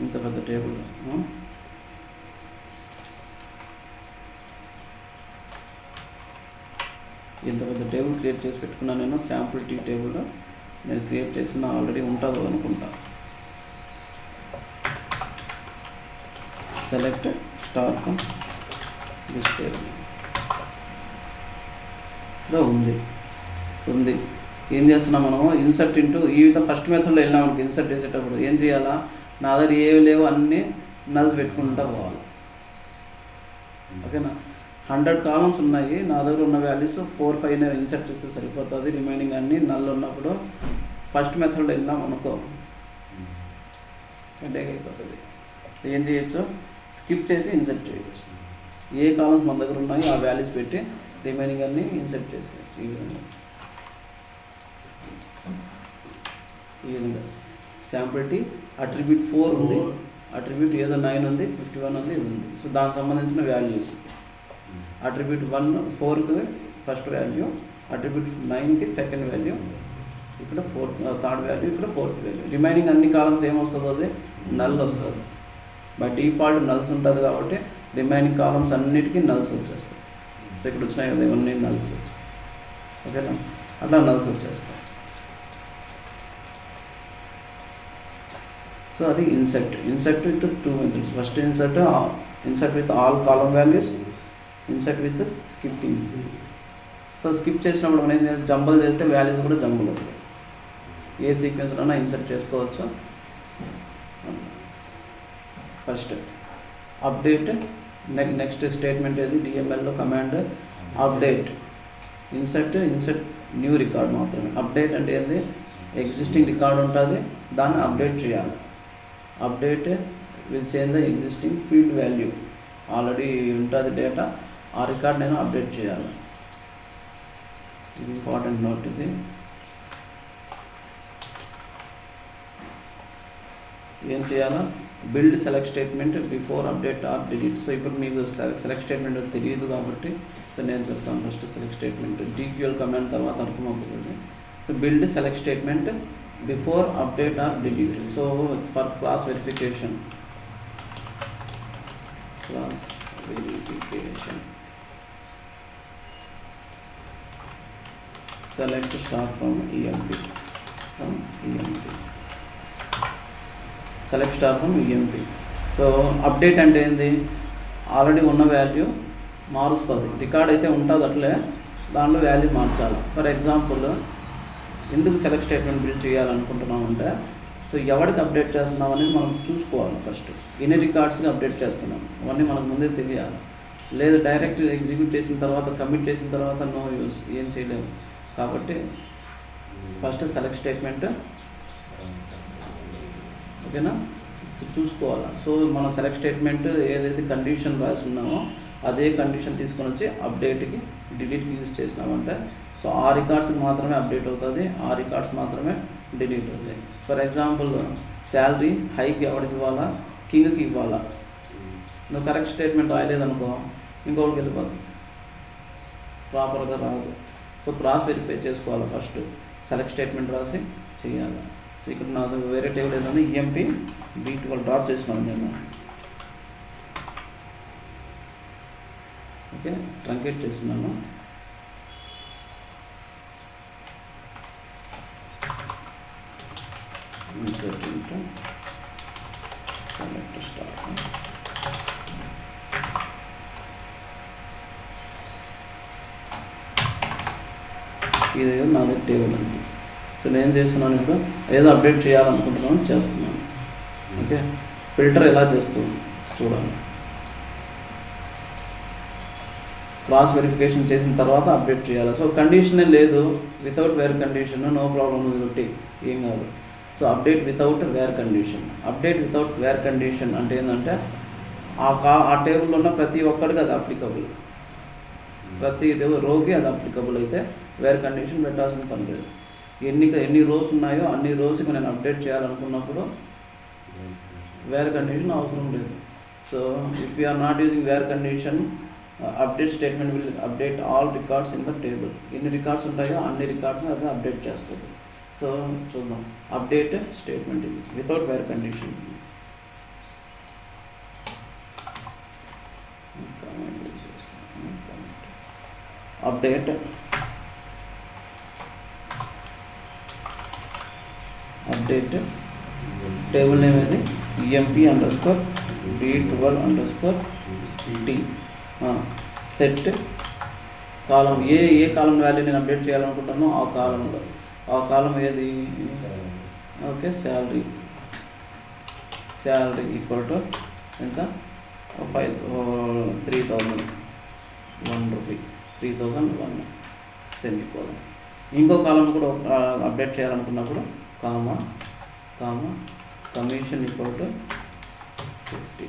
ఇంత పెద్ద టేబుల్, ఇంత పెద్ద టేబుల్ క్రియేట్ చేసి పెట్టుకున్నాను నేను. శాంపుల్ టీ టేబుల్ నేను క్రియేట్ చేసిన ఆల్రెడీ ఉంటుందో అనుకుంటా. Select star from this table ఉంది. ఏం చేస్తున్నాం మనము, ఇన్సర్ట్ ఇంటూ ఈ విధంగా ఫస్ట్ మెథడ్లో వెళ్ళినాం మనకి. ఇన్సర్ట్ చేసేటప్పుడు ఏం చేయాలా, నా దగ్గర ఏవి లేవు అన్నీ నల్స్ పెట్టుకుంటా పోవాలి. ఓకేనా? 100 కాలమ్స్ ఉన్నాయి, నా దగ్గర ఉన్న వాల్యూస్ 4, 5 ఇన్సర్ట్ చేస్తే సరిపోతుంది. రిమైనింగ్ అన్నీ నల్ ఉన్నప్పుడు ఫస్ట్ మెథడ్లో వెళ్ళినాం అనుకో, హెడేక్ అయిపోతుంది. ఏం చేయొచ్చు, స్కిప్ చేసి ఇన్సర్ట్ చేయొచ్చు. ఏ కాలమ్స్ మన దగ్గర ఉన్నాయో ఆ వాల్యూస్ పెట్టి రిమైనింగ్ అన్నీ ఇన్సర్ట్ చేసేయచ్చు. ఈ విధంగా శాంపుల్ టీ అట్రిబ్యూట్ 4 ఉంది, అట్రిబ్యూట్ ఏదో 9 ఉంది, 51 ఉంది, ఇది ఉంది. సో దానికి సంబంధించిన వాల్యూస్, అట్రిబ్యూట్ 4కి ఫస్ట్ వాల్యూ, అట్రిబ్యూట్ 9కి సెకండ్ వాల్యూ, ఇక్కడ థర్డ్ వాల్యూ, ఇక్కడ 4th వాల్యూ. రిమైనింగ్ అన్ని కాలమ్స్ ఏమొస్తుందో అది నల్ వస్తుంది. బై డిఫాల్ట్ నల్స్ ఉంటుంది కాబట్టి రిమైనింగ్ కాలమ్స్ అన్నిటికీ నల్స్ వచ్చేస్తాయి. సో ఇక్కడ వచ్చినాయి కదా ఇవన్నీ నల్స్. ఓకేనా? అట్లా నల్స్ వచ్చేస్తాయి. సో అది insert with 2 methods. First insert with all column values, insert with skipping. So skip చేసినప్పుడు మనం ఏం చేయాలి, జంబల్ చేస్తే వాల్యూస్ కూడా జంబుల్ అవుతాయి. ఏ సీక్వెన్స్లోనా ఇన్సర్ట్ చేసుకోవచ్చు. ఫస్ట్ అప్డేట్, నెక్స్ట్ స్టేట్మెంట్ ఏది, డిఎంఎల్లో command update, insert new record మాత్రమే. అప్డేట్ అంటే ఏంది, ఎగ్జిస్టింగ్ రికార్డ్ ఉంటుంది, దాన్ని అప్డేట్ చేయాలి. Update will change the existing field value. Already ఉంటుంది డేటా, ఆ రికార్డ్ నేను అప్డేట్ చేయాలి. ఇది ఇంపార్టెంట్ నోట్. ఇది ఏం చేయాలా, build select statement before update or delete. So ఇప్పుడు మీకు సెలెక్ట్ స్టేట్మెంట్ తెలియదు కాబట్టి సో నేను చెప్తాను first select statement DQL command తర్వాత అర్థమవుతుంది. So build select statement before update or delete. So for class verification select star from EMP select star from EMP. So update అంటే ఏంది, ఆల్రెడీ ఉన్న వాల్యూ మారుస్తుంది. రికార్డ్ అయితే ఉంటుంది అట్లే, దాంట్లో వాల్యూ మార్చాలి. ఫర్ ఎగ్జాంపుల్ ఎందుకు సెలెక్ట్ స్టేట్మెంట్ బిల్డ్ చేయాలనుకుంటున్నామంటే, సో ఎవరికి అప్డేట్ చేస్తున్నాం అనేది మనం చూసుకోవాలి. ఫస్ట్ ఎన్ని రికార్డ్స్కి అప్డేట్ చేస్తున్నాం అవన్నీ మనకు ముందే తెలియాలి. లేదు డైరెక్ట్ ఎగ్జిక్యూట్ చేసిన తర్వాత కమిట్ చేసిన తర్వాత నో యూస్, ఏం చేయలేము. కాబట్టి ఫస్ట్ సెలెక్ట్ స్టేట్మెంట్ ఓకేనా చూసుకోవాలి. సో మన సెలెక్ట్ స్టేట్మెంట్ ఏదైతే కండిషన్ రాస్తున్నామో అదే కండిషన్ తీసుకొని వచ్చి అప్డేట్కి డిలీట్కి యూజ్ చేసినామంటే సో ఆ రికార్డ్స్కి మాత్రమే అప్డేట్ అవుతుంది, ఆ రికార్డ్స్ మాత్రమే డిలీట్ అవుతాయి. ఫర్ ఎగ్జాంపుల్ శాలరీ హైకి ఎవరికి ఇవ్వాలా, కింగ్కి ఇవ్వాలా. నువ్వు కరెక్ట్ స్టేట్మెంట్ రాయలేదనుకో ఇంకొకరికి వెళ్ళిపోతుంది, ప్రాపర్గా రాదు. సో క్రాస్ వెరిఫై చేసుకోవాలి. ఫస్ట్ సెలెక్ట్ స్టేట్మెంట్ రాసి చేయాలి. సో ఇక్కడ నాకు వేరే టేబుల్ ఏంటంటే ఈఎంపీ B12 డ్రాప్ చేసినాను నేను. ఓకే ట్రంకేట్ చేస్తున్నాను. Insert into select star. ఇది నా దగ్గర టేబుల్ ఉంది. సో నేను చేస్తున్నాను ఇప్పుడు ఏదో అప్డేట్ చేయాలనుకుంటున్నాను చేస్తున్నాను. ఓకే ఫిల్టర్ ఎలా చేస్తుంది చూడాలి. క్రాస్ వెరిఫికేషన్ చేసిన తర్వాత అప్డేట్ చేయాలి. సో కండిషనే లేదు, without where condition no problem ఒకటి ఏం కాదు. So update without where condition. Update without where condition అంటే ఏంటంటే ఆ టేబుల్లో ఉన్న ప్రతి ఒక్కడికి అది అప్లికబుల్, ప్రతి రోకి అది అప్లికబుల్. అయితే వేర్ కండిషన్ పెట్టాల్సిన పని లేదు. ఎన్ని రోస్ ఉన్నాయో అన్ని రోస్కి నేను అప్డేట్ చేయాలనుకున్నప్పుడు వేర్ కండిషన్ అవసరం లేదు. So if you are not using where condition update statement will update all records in the table. ఎన్ని రికార్డ్స్ ఉంటాయో అన్ని రికార్డ్స్ని అది అప్డేట్ చేస్తుంది. సో చూద్దాం అప్డేట్ స్టేట్మెంట్ ఇది without where condition. Update table name ఏది EMP_B12_T. సెట్ కాలం ఏ కాలం వాల్యూ నేను అప్డేట్ చేయాలనుకుంటానో ఆ కాలంలో, ఆ కాలం ఏది ఓకే శాలరీ ఈక్వల్ టు ఎంత 3001 రూపీ 3001 సెమీకోలన్. ఇంకో కాలం కూడా అప్డేట్ చేయాలనుకున్నప్పుడు comma commission equal to 50,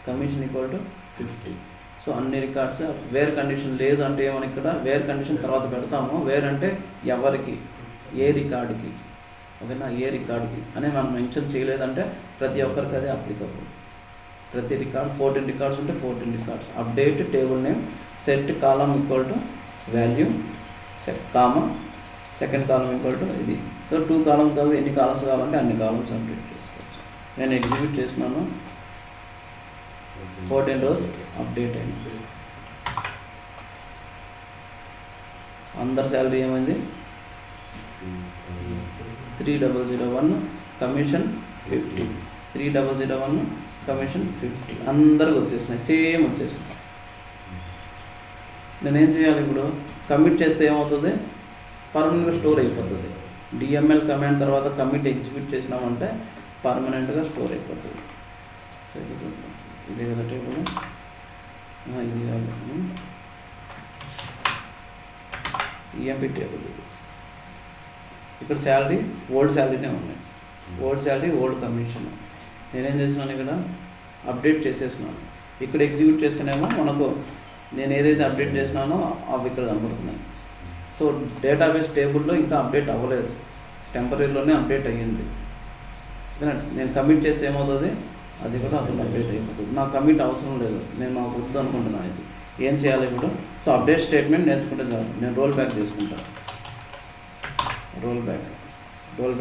commission equal to 50. So అన్ని రికార్డ్స్ వేర్ కండిషన్ లేదు అంటే ఏమని ఇక్కడ వేర్ కండిషన్ తర్వాత పెడతాము. వేర్ అంటే ఎవరికి, ఏ రికార్డుకి, ఓకేనా ఏ రికార్డుకి అని మనం మెన్షన్ చేయలేదంటే ప్రతి ఒక్కరికి అదే అప్లికబుల్. ప్రతి రికార్డ్ 14 రికార్డ్స్ ఉంటే 14 records. Update table name set column equal to value second column equal to ఇది. సో 2 కాలమ్స్ కాదు, ఎన్ని కాలమ్స్ కావాలంటే అన్ని కాలమ్స్ అప్డేట్ చేసుకోవచ్చు. నేను ఎగ్జిక్యూట్ చేసినాను, 14 రోజు అప్డేట్ అయింది. అందరి శాలరీ ఏమైంది 3001, కమిషన్ 50, 3001 కమిషన్ 50 అందరికి వచ్చేసినాయి, సేమ్ వచ్చేసినాయి. నేనేం చేయాలి ఇప్పుడు కమిట్ చేస్తే ఏమవుతుంది పర్మనెంట్గా స్టోర్ అయిపోతుంది. డిఎంఎల్ కమాండ్ తర్వాత కమిట్ ఎగ్జిక్యూట్ చేసినామంటే పర్మనెంట్గా స్టోర్ అయిపోతుంది. ఇదే కదా టేబుల్, ఇది కాదు ఈఎంపీ టేబుల్. ఇక్కడ శాలరీ ఓల్డ్ శాలరీనే ఉన్నాయి, ఓల్డ్ శాలరీ ఓల్డ్ కమిషన్. నేనేం చేసినాను ఇక్కడ అప్డేట్ చేసేసినాను. ఇక్కడ ఎగ్జిక్యూట్ చేస్తేనేమో మనకు నేను ఏదైతే అప్డేట్ చేసినానో అవి ఇక్కడ కనబడుతున్నాయి. సో డేటాబేస్ టేబుల్లో ఇంకా అప్డేట్ అవ్వలేదు, టెంపరీలోనే అప్డేట్ అయ్యింది. నేను కమిట్ చేస్తే ఏమవుతుంది అది కూడా అప్పుడు అప్డేట్ అయిపోతుంది. నాకు కమిట్ అవసరం లేదు, నేను నాకు వద్దు అనుకుంటున్నాను ఇది. ఏం చేయాలి ఇప్పుడు? సో అప్డేట్ స్టేట్మెంట్ నేర్చుకుంటే చాలు. నేను రోల్ బ్యాక్ చేసుకుంటాను. Roll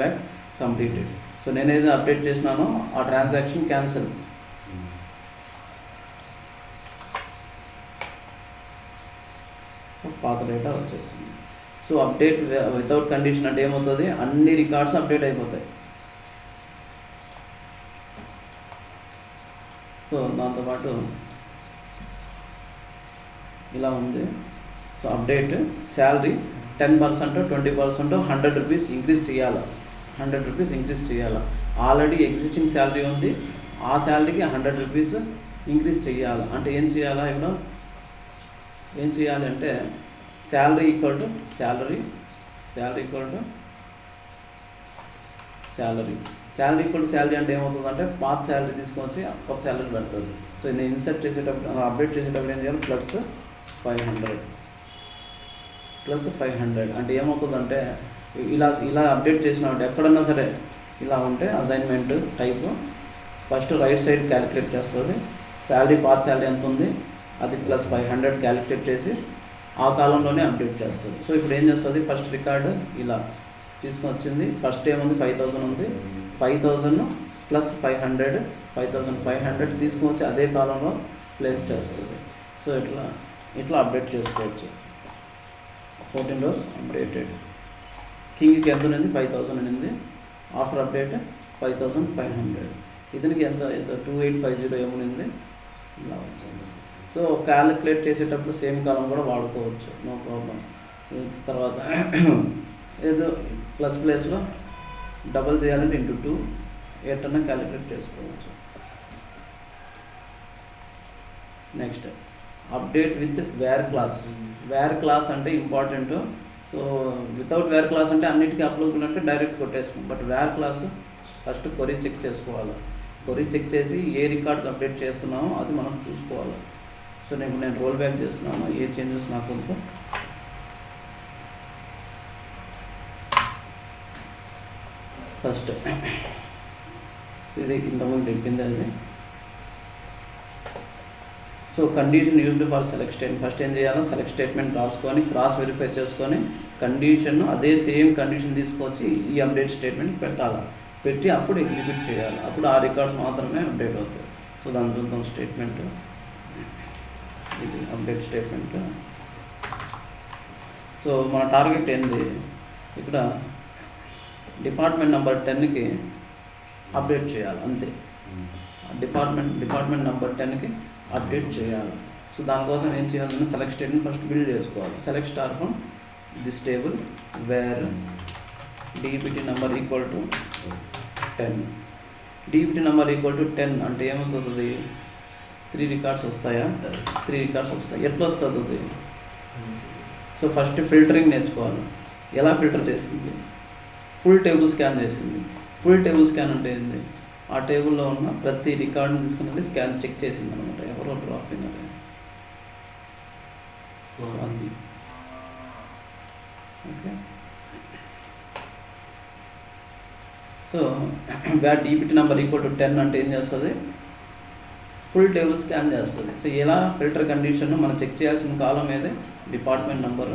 back completed. సో నేను ఏదైతే అప్డేట్ చేసినానో ఆ ట్రాన్సాక్షన్ క్యాన్సిల్. పాత డేటా వచ్చేసింది. సో అప్డేట్ వితౌట్ కండిషన్ అంటే ఏమవుతుంది? అన్ని రికార్డ్స్ అప్డేట్ అయిపోతాయి. సో దాంతోపాటు ఇలా ఉంది. So update salary 10%, 20%, 100 rupees increase చేయాలి. 100 రూపీస్ ఇంక్రీజ్ చేయాలి. ఆల్రెడీ ఎగ్జిస్టింగ్ శాలరీ ఉంది, ఆ శాలరీకి 100 రూపీస్ ఇంక్రీజ్ చేయాలి. అంటే ఏం చేయాలా? ఇప్పుడు ఏం చేయాలి అంటే salary equal to salary equal to salary అంటే ఏమవుతుంది అంటే పాత శాలరీ తీసుకొచ్చి కొత్త శాలరీ పెడుతుంది. సో నేను ఇన్సర్ట్ చేసేటప్పుడు అప్డేట్ చేసేటప్పుడు ఏం చేయాలి? +500 అంటే ఏమవుతుందంటే ఇలా అప్డేట్ చేసినప్పుడు ఎక్కడన్నా సరే ఇలా ఉంటే assignment type first right side calculate చేస్తుంది. శాలరీ పాత శాలరీ ఎంత ఉంది అది +500 క్యాలిక్యులేట్ చేసి ఆ కాలంలోనే అప్డేట్ చేస్తుంది. సో ఇప్పుడు ఏం చేస్తుంది? ఫస్ట్ రికార్డు ఇలా తీసుకొని వచ్చింది. ఫస్ట్ ఏముంది? 5000 ఉంది. 5000 + 500 5500 తీసుకొని వచ్చి అదే కాలంలో ప్లేస్ చేస్తుంది. సో ఇట్లా అప్డేట్ చేసుకోవచ్చు. 14 rows అప్డేటెడ్. కింగ్కి ఎంత ఉంది? 5000 ఉంది. After update 5500. ఇతనికి ఎంత 2850 ఏముంది? ఇలా వచ్చింది. సో క్యాలిక్యులేట్ చేసేటప్పుడు సేమ్ కాలం కూడా వాడుకోవచ్చు, నో ప్రాబ్లం. తర్వాత ఏదో ప్లేస్లో డబల్ చేయాలంటే × 2 ఎట్టన్నా క్యాలిక్యులేట్ చేసుకోవచ్చు. Next update with where clause అంటే important. So without where clause అంటే అన్నిటికీ అప్లోడ్ అంటే డైరెక్ట్ కొట్టేసుకున్నాం. But where clause first query check చేసుకోవాలి. కొరీ చెక్ చేసి ఏ రికార్డ్కి అప్డేట్ చేస్తున్నామో అది మనం చూసుకోవాలి. సో నేను రోల్ బ్యాక్ చేస్తున్నాను. ఏ చేంజెస్ నాకు ఉందో ఫస్ట్ ఇది ఇంతకుముందు చెప్పింది అది. So condition used for select statement. First ఏం చేయాలో సెలెక్ట్ స్టేట్మెంట్ రాసుకొని క్రాస్ వెరిఫై చేసుకొని కండిషన్ అదే సేమ్ కండిషన్ తీసుకొచ్చి ఈ అప్డేట్ స్టేట్మెంట్ పెట్టి అప్పుడు ఎగ్జిక్యూట్ చేయాలి. అప్పుడు ఆ రికార్డ్స్ మాత్రమే అప్డేట్ అవుతాయి. సో దాని చూద్దాం. స్టేట్మెంట్ ఇది అప్డేట్ స్టేట్మెంట్. సో మన టార్గెట్ ఏంది? ఇక్కడ డిపార్ట్మెంట్ నెంబర్ 10కి అప్డేట్ చేయాలి అంతే. డిపార్ట్మెంట్ నెంబర్ 10కి అప్డేట్ చేయాలి. సో దానికోసం ఏం చేయాలంటే సెలెక్ట్ స్టేట్మెంట్ ఫస్ట్ బిల్డ్ చేసుకోవాలి. Select star from this table wear DPT number equal to 10. DPT number equal to 10 అంటే ఏమవుతుంది? 3 రికార్డ్స్ వస్తాయా? 3 రికార్డ్స్ వస్తాయి. ఎట్లా వస్తుంది? సో ఫస్ట్ ఫిల్టరింగ్ నేర్చుకోవాలి. ఎలా ఫిల్టర్ చేసింది? ఫుల్ టేబుల్ స్కాన్ చేసింది. ఫుల్ టేబుల్ స్కాన్ అంటే ఏంది? ఆ టేబుల్లో ఉన్న ప్రతి రికార్డుని తీసుకుని స్కాన్ చెక్ చేసింది అనమాట. ఎవరో డ్రాప్ అయినారు. Okay. So where DPT number equal to 10 అంటే ఏం చేస్తుంది? ఫుల్ టేబుల్ స్కాన్ చేస్తుంది. సో ఎలా ఫిల్టర్ కండిషన్ మనం చెక్ చేయాల్సిన కాలం ఏది? Department number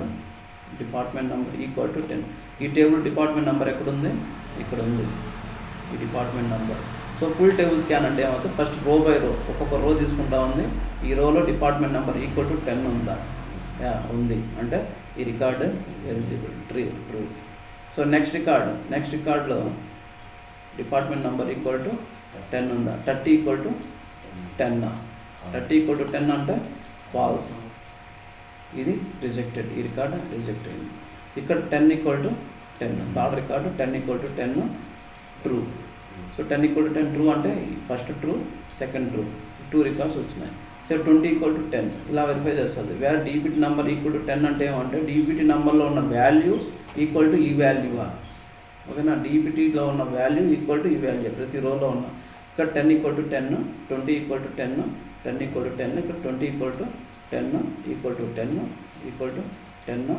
equal to 10. ఈ టేబుల్ డిపార్ట్మెంట్ నెంబర్ ఎక్కడుంది? ఇక్కడ ఉంది ఈ department number. So full table scan అంటే ఏమవుతుంది? ఫస్ట్ రో బై రో ఒక్కొక్క రో తీసుకుంటా ఉంది. ఈ రోలో డిపార్ట్మెంట్ నెంబర్ ఈక్వల్ టు 10 ఉందా? ఉంది అంటే ఈ record eligible true. So next రికార్డులో డిపార్ట్మెంట్ నెంబర్ ఈక్వల్ టు 10 ఉందా? 30 ఈక్వల్ టు 10. 30 ఈక్వల్ టు 10 అంటే ఫాల్స్. ఇది రిజెక్టెడ్. ఈ రికార్డు రిజెక్ట్ అయింది. ఇక్కడ 10 equal to 10. Third record 10 equal to 10 true. So 10 equal to 10 true అంటే first true, second true, 2 records వచ్చినాయి. సో 20 ఈక్వల్ టు 10 ఇలా వెరిఫై చేస్తుంది. Where DPT number equal to 10 అంటే ఏమంటే DPT నెంబర్లో ఉన్న వాల్యూ ఈక్వల్ టు ఈ వాల్యూవా? ఓకేనా? DPTలో ఉన్న వాల్యూ ఈక్వల్ టు ఈ వాల్యూ ప్రతి రోలో ఉన్న. ఇక్కడ 10 equal to 10, 20 equal to 10, 10 equal to 10, ఇక్కడ 20 equal to 10 equal to 10 equal to 10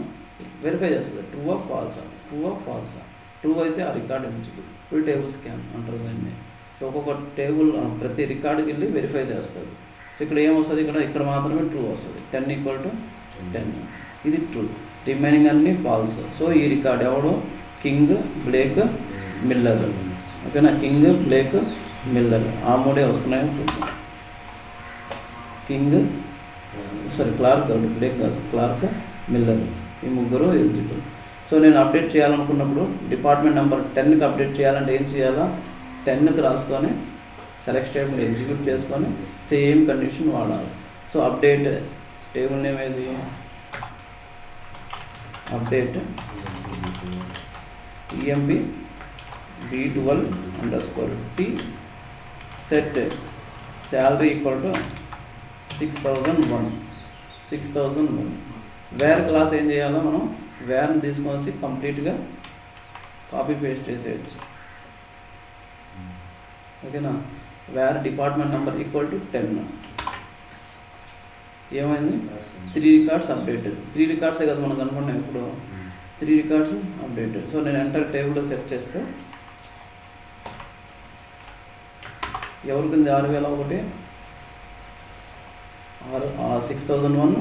verify చేస్తుంది. ట్రూ ఆఫ్ ఫాల్సా? ట్రూ అయితే ఆ record eligible. Full table scan అంటారు దాన్ని. సో ఒక్కొక్క టేబుల్ ప్రతి రికార్డుకి వెళ్ళి వెరిఫై చేస్తుంది. సో ఇక్కడ ఏమొస్తుంది, ఇక్కడ మాత్రమే ట్రూ వస్తుంది. 10 = 10 ఇది ట్రూ, రిమైనింగ్ అన్నీ ఫాల్స్. సో ఈ రికార్డ్ ఎవడు, కింగ్, బ్లేక్, మిల్లర్. ఓకేనా, కింగ్, బ్లేక్, మిల్లర్ ఆ మూడే వస్తున్నాయో చూద్దాం. కింగ్ క్లార్క్ కాదు, బ్లేక్ కాదు, క్లార్క్, మిల్లర్ ఈ ముగ్గురు ఎలిజిబుల్. సో నేను అప్డేట్ చేయాలనుకున్నప్పుడు డిపార్ట్మెంట్ నెంబర్ 10కి అప్డేట్ చేయాలంటే ఏం చేయాలా, 10కి రాసుకొని సెలెక్ట్ స్టేట్మెంట్ ఎగ్జిక్యూట్ చేసుకొని సేమ్ కండిషన్ వాడాలి. సో అప్డేట్ టేబుల్ నేమ్ ఏది, update EMP B12_T set salary = 6001. Where clause ఏం చేయాలో మనం వేర్ని తీసుకొని వచ్చి కంప్లీట్గా కాపీ పేస్ట్ చేసేయచ్చు. ఓకేనా, వేర్ డిపార్ట్మెంట్ నెంబర్ = 10. ఏమైంది, 3 రికార్డ్స్ అప్డేటెడ్. 3 రికార్డ్సే కదా మనకు అనుకున్నాం ఇప్పుడు, 3 రికార్డ్స్ అప్డేటెడ్. సో నేను ఎంటర్ టేబుల్లో సెర్చ్ చేస్తే ఎవరికి 6001, 6001,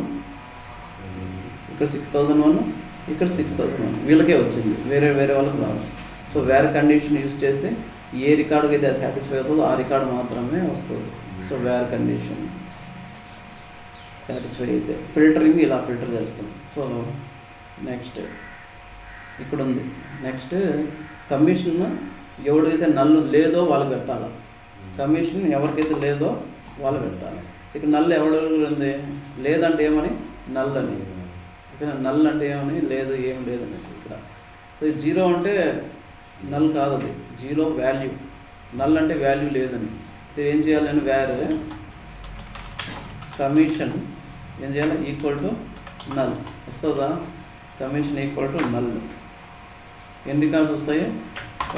ఇక్కడ 6001, ఇక్కడ 6001 వీళ్ళకే వచ్చింది, వేరే వాళ్ళకి రాదు. సో వేరే కండిషన్ యూజ్ చేస్తే ఏ రికార్డుకి అయితే సాటిస్ఫై అవుతుందో ఆ రికార్డు మాత్రమే వస్తుంది. సో వేరే కండిషన్ సాటిస్ఫై అయితే ఫిల్టరింగ్ ఇలా ఫిల్టర్ చేస్తాం. సో నెక్స్ట్ ఇక్కడ ఉంది, నెక్స్ట్ కమిషన్ ఎవరికైతే నల్లు లేదో వాళ్ళు పెట్టాలి. కమిషన్ ఎవరికైతే లేదో వాళ్ళు పెట్టాలి. ఇక్కడ నల్లు ఎవరు ఉంది, లేదంటే ఏమని, నల్ అని. ఓకేనా, నల్ అంటే ఏమని, లేదు, ఏం లేదనేసి ఇక్కడ. సో 0 అంటే నల్ కాదు, అది 0 వాల్యూ, నల్ అంటే వాల్యూ లేదని. సో ఏం చేయాలని, వేర్ కమిషన్ ఏం చేయాలి, = నల్ వస్తుందా, కమిషన్ = నల్. ఎన్ని రికార్డ్స్ వస్తాయి,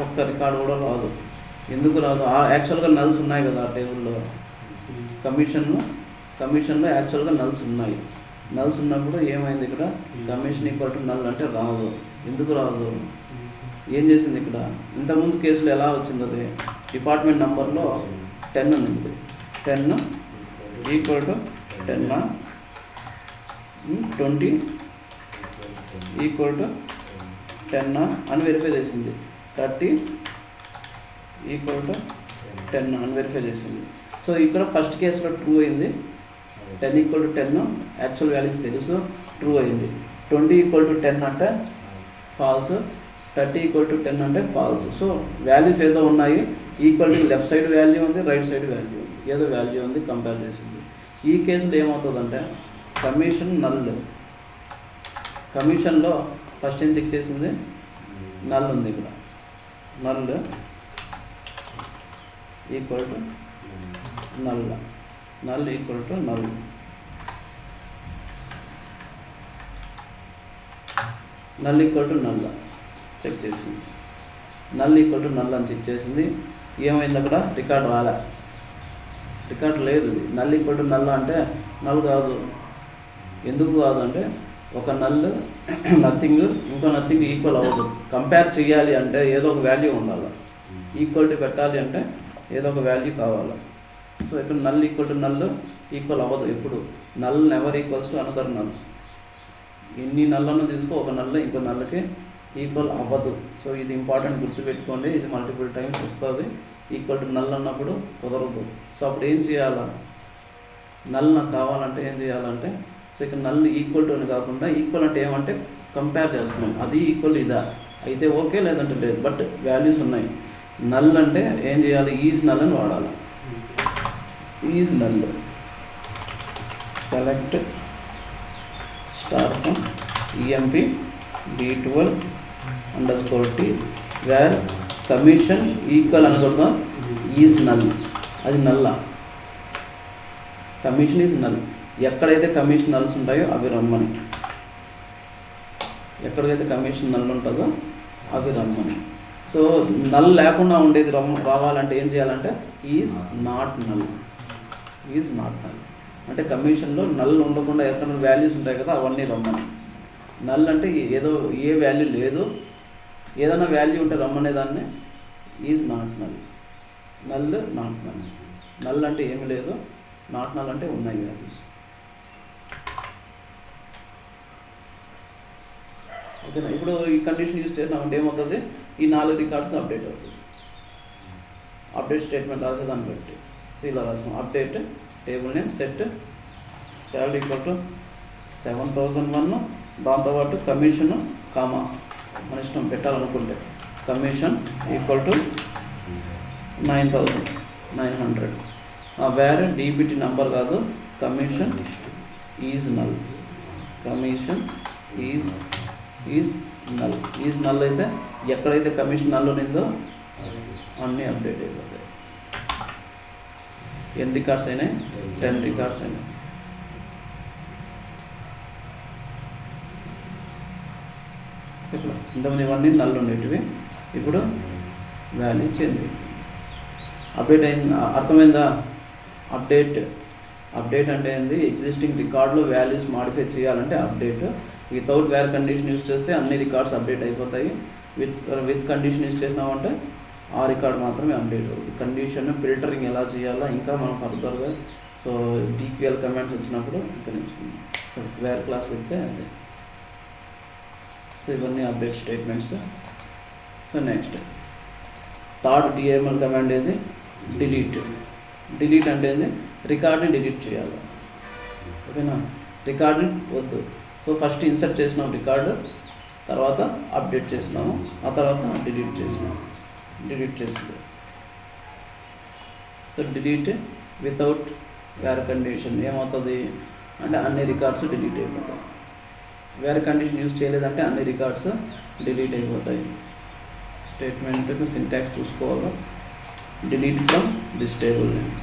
ఒక్క రికార్డు కూడా రాదు. ఎందుకు రాదు, యాక్చువల్గా నల్స్ ఉన్నాయి కదా ఆ టేబుల్లో. కమిషన్లో యాక్చువల్గా నల్స్ ఉన్నాయి. నల్స్ ఉన్నప్పుడు ఏమైంది, ఇక్కడ కమిషన్ = నల్ అంటే రాదు. ఎందుకు రాదు, ఏం చేసింది ఇక్కడ, ఇంతకుముందు కేసులో ఎలా వచ్చింది, అది డిపార్ట్మెంట్ నెంబర్లో 10 ఉంది, 10 = 10, 20 = 10 అని వెరిఫై చేసింది, 30 = 10 అని వెరిఫై చేసింది. సో ఇక్కడ ఫస్ట్ కేసులో ట్రూ అయింది, 10 = 10 యాక్చువల్ వాల్యూస్ తెలుసు, ట్రూ అయింది. 20 = 10 అంటే ఫాల్స్, 30 = 10 అంటే ఫాల్స్. సో వాల్యూస్ ఏదో ఉన్నాయి, equal to left side value ఉంది, రైట్ సైడ్ వాల్యూ ఉంది, ఏదో వాల్యూ ఉంది, కంపేర్ చేసింది. ఈ కేసులో ఏమవుతుందంటే కమిషన్ నల్, కమిషన్లో ఫస్ట్ ఏం చెక్ చేసింది, నల్ ఉంది, ఇక్కడ null = null, null = null. Null = null check చేసింది, నల్ = నల్ అని చెక్ చేసింది. ఏమైంది, అక్కడ రికార్డ్ రాలే, రికార్డ్ లేదు. నల్ = నల్ అంటే నల్ కాదు. ఎందుకు కాదు అంటే ఒక నల్ నథింగ్ ఇంకో నథింగ్ ఈక్వల్ అవ్వదు. కంపేర్ చేయాలి అంటే ఏదో ఒక వాల్యూ ఉండాలి, ఈక్వల్టీ పెట్టాలి అంటే ఏదో ఒక వాల్యూ కావాలి. సో ఇక్కడ నల్ = నల్ ఈక్వల్ అవ్వదు. ఎప్పుడు null never equals to another null. ఎన్ని నల్లను తీసుకో, ఒక నల్ ఇంకో నల్కి ఈక్వల్ అవ్వదు. సో ఇది ఇంపార్టెంట్ గుర్తుపెట్టుకోండి, ఇది మల్టిపుల్ టైమ్స్ వస్తుంది. = నల్ అన్నప్పుడు కుదరదు. సో అప్పుడు ఏం చేయాలా, నల్ నాకు కావాలంటే ఏం చేయాలంటే, సో ఇక్కడ నల్ = అని కాకుండా ఈక్వల్ అంటే ఏమంటే కంపేర్ చేస్తున్నాం, అది ఈక్వల్ ఇదా అయితే ఓకే, లేదంటే లేదు, బట్ వాల్యూస్ ఉన్నాయి. నల్ అంటే ఏం చేయాలి, ఈజ్ నల్ అని వాడాలి. Is null, select star EMP B12_T where commission equal అనకూడదు, ఈజ్ నల్, అది నల్లా, కమిషన్ ఈజ్ నల్. ఎక్కడైతే కమిషన్ నల్స్ ఉంటాయో అవి రమ్మని, ఎక్కడికైతే కమిషన్ నల్ ఉంటుందో అవి రమ్మని. సో నల్ లేకుండా ఉండేది రావాలంటే ఏం చేయాలంటే is not null, is not null అంటే కమిషన్లో నల్ ఉండకుండా ఎక్కడ వాల్యూస్ ఉంటాయి కదా అవన్నీ రమ్మని. నల్ అంటే ఏదో ఏ వాల్యూ లేదు, ఏదైనా వాల్యూ ఉంటే రమ్మనే దాన్ని is not null, null not null. Null అంటే ఏమి లేదు, నాట్ నల్ అంటే ఉన్నాయి వాల్యూస్. ఓకేనా? ఇప్పుడు ఈ కండిషన్ యూజ్ చేసినామంటే ఏమవుతుంది, ఈ 4 రికార్డ్స్కి అప్డేట్ అవుతుంది. అప్డేట్ స్టేట్మెంట్ రాసేదాన్ని బట్టి ఇలా రాసాం. Update table name set salary equal to 7001, దాంతోపాటు కమిషన్ కామా మన ఇష్టం పెట్టాలనుకుంటే కమిషన్ ఈక్వల్ టు 9900. వేరే డీబీటీ నంబర్ కాదు, commission is null. Commission is null. Is null అయితే ఎక్కడైతే కమిషన్ నల్ ఉన్నదో అన్నీ అప్డేట్ అయిపోతాయి. ఎన్ని రికార్డ్స్ అయినాయి? 10 రికార్డ్స్ అయినాయి. ఇట్లా ఇంతమంది ఇవన్నీ నల్ ఉండేటివి, ఇప్పుడు వాల్యూ చేంజ్ అయిపోయింది. అప్డేట్ అయింది. అర్థమైందా? అప్డేట్ అంటే ఏంది, ఎగ్జిస్టింగ్ రికార్డులో వాల్యూస్ మాడిఫై చేయాలంటే update. Without where condition use చేస్తే అన్ని రికార్డ్స్ అప్డేట్ అయిపోతాయి. విత్ కండిషన్ యూజ్ చేసినామంటే ఆ రికార్డ్ మాత్రమే అప్డేట్ అవుతుంది. కండిషన్ ఫిల్టరింగ్ ఎలా చేయాలో ఇంకా మనం ఫర్దర్గా సో డిక్యూఎల్ కమాండ్స్ వచ్చినప్పుడు ఇంకా నేర్చుకున్నాం. సో వేర్ క్లాస్ పెడితే అదే. సో ఇవన్నీ update statements. So next third DML command ఏది, డిలీట్. డిలీట్ అంటే ఏంది, రికార్డ్ని డిలీట్ చేయాలి. ఓకేనా? రికార్డ్ని వద్దు. సో ఫస్ట్ ఇన్సర్ట్ చేసినాం రికార్డు, తర్వాత అప్డేట్ చేసినాము, ఆ తర్వాత డిలీట్ చేసినాము. డిలీట్ చేసింది. So delete without where condition ఏమవుతుంది అంటే అన్ని రికార్డ్స్ డిలీట్ అయిపోతాయి. వేర్ కండిషన్ యూజ్ చేయలేదంటే అన్ని రికార్డ్స్ డిలీట్ అయిపోతాయి. స్టేట్మెంట్ సింటాక్స్ చూసుకోవాలి. Delete from this table name.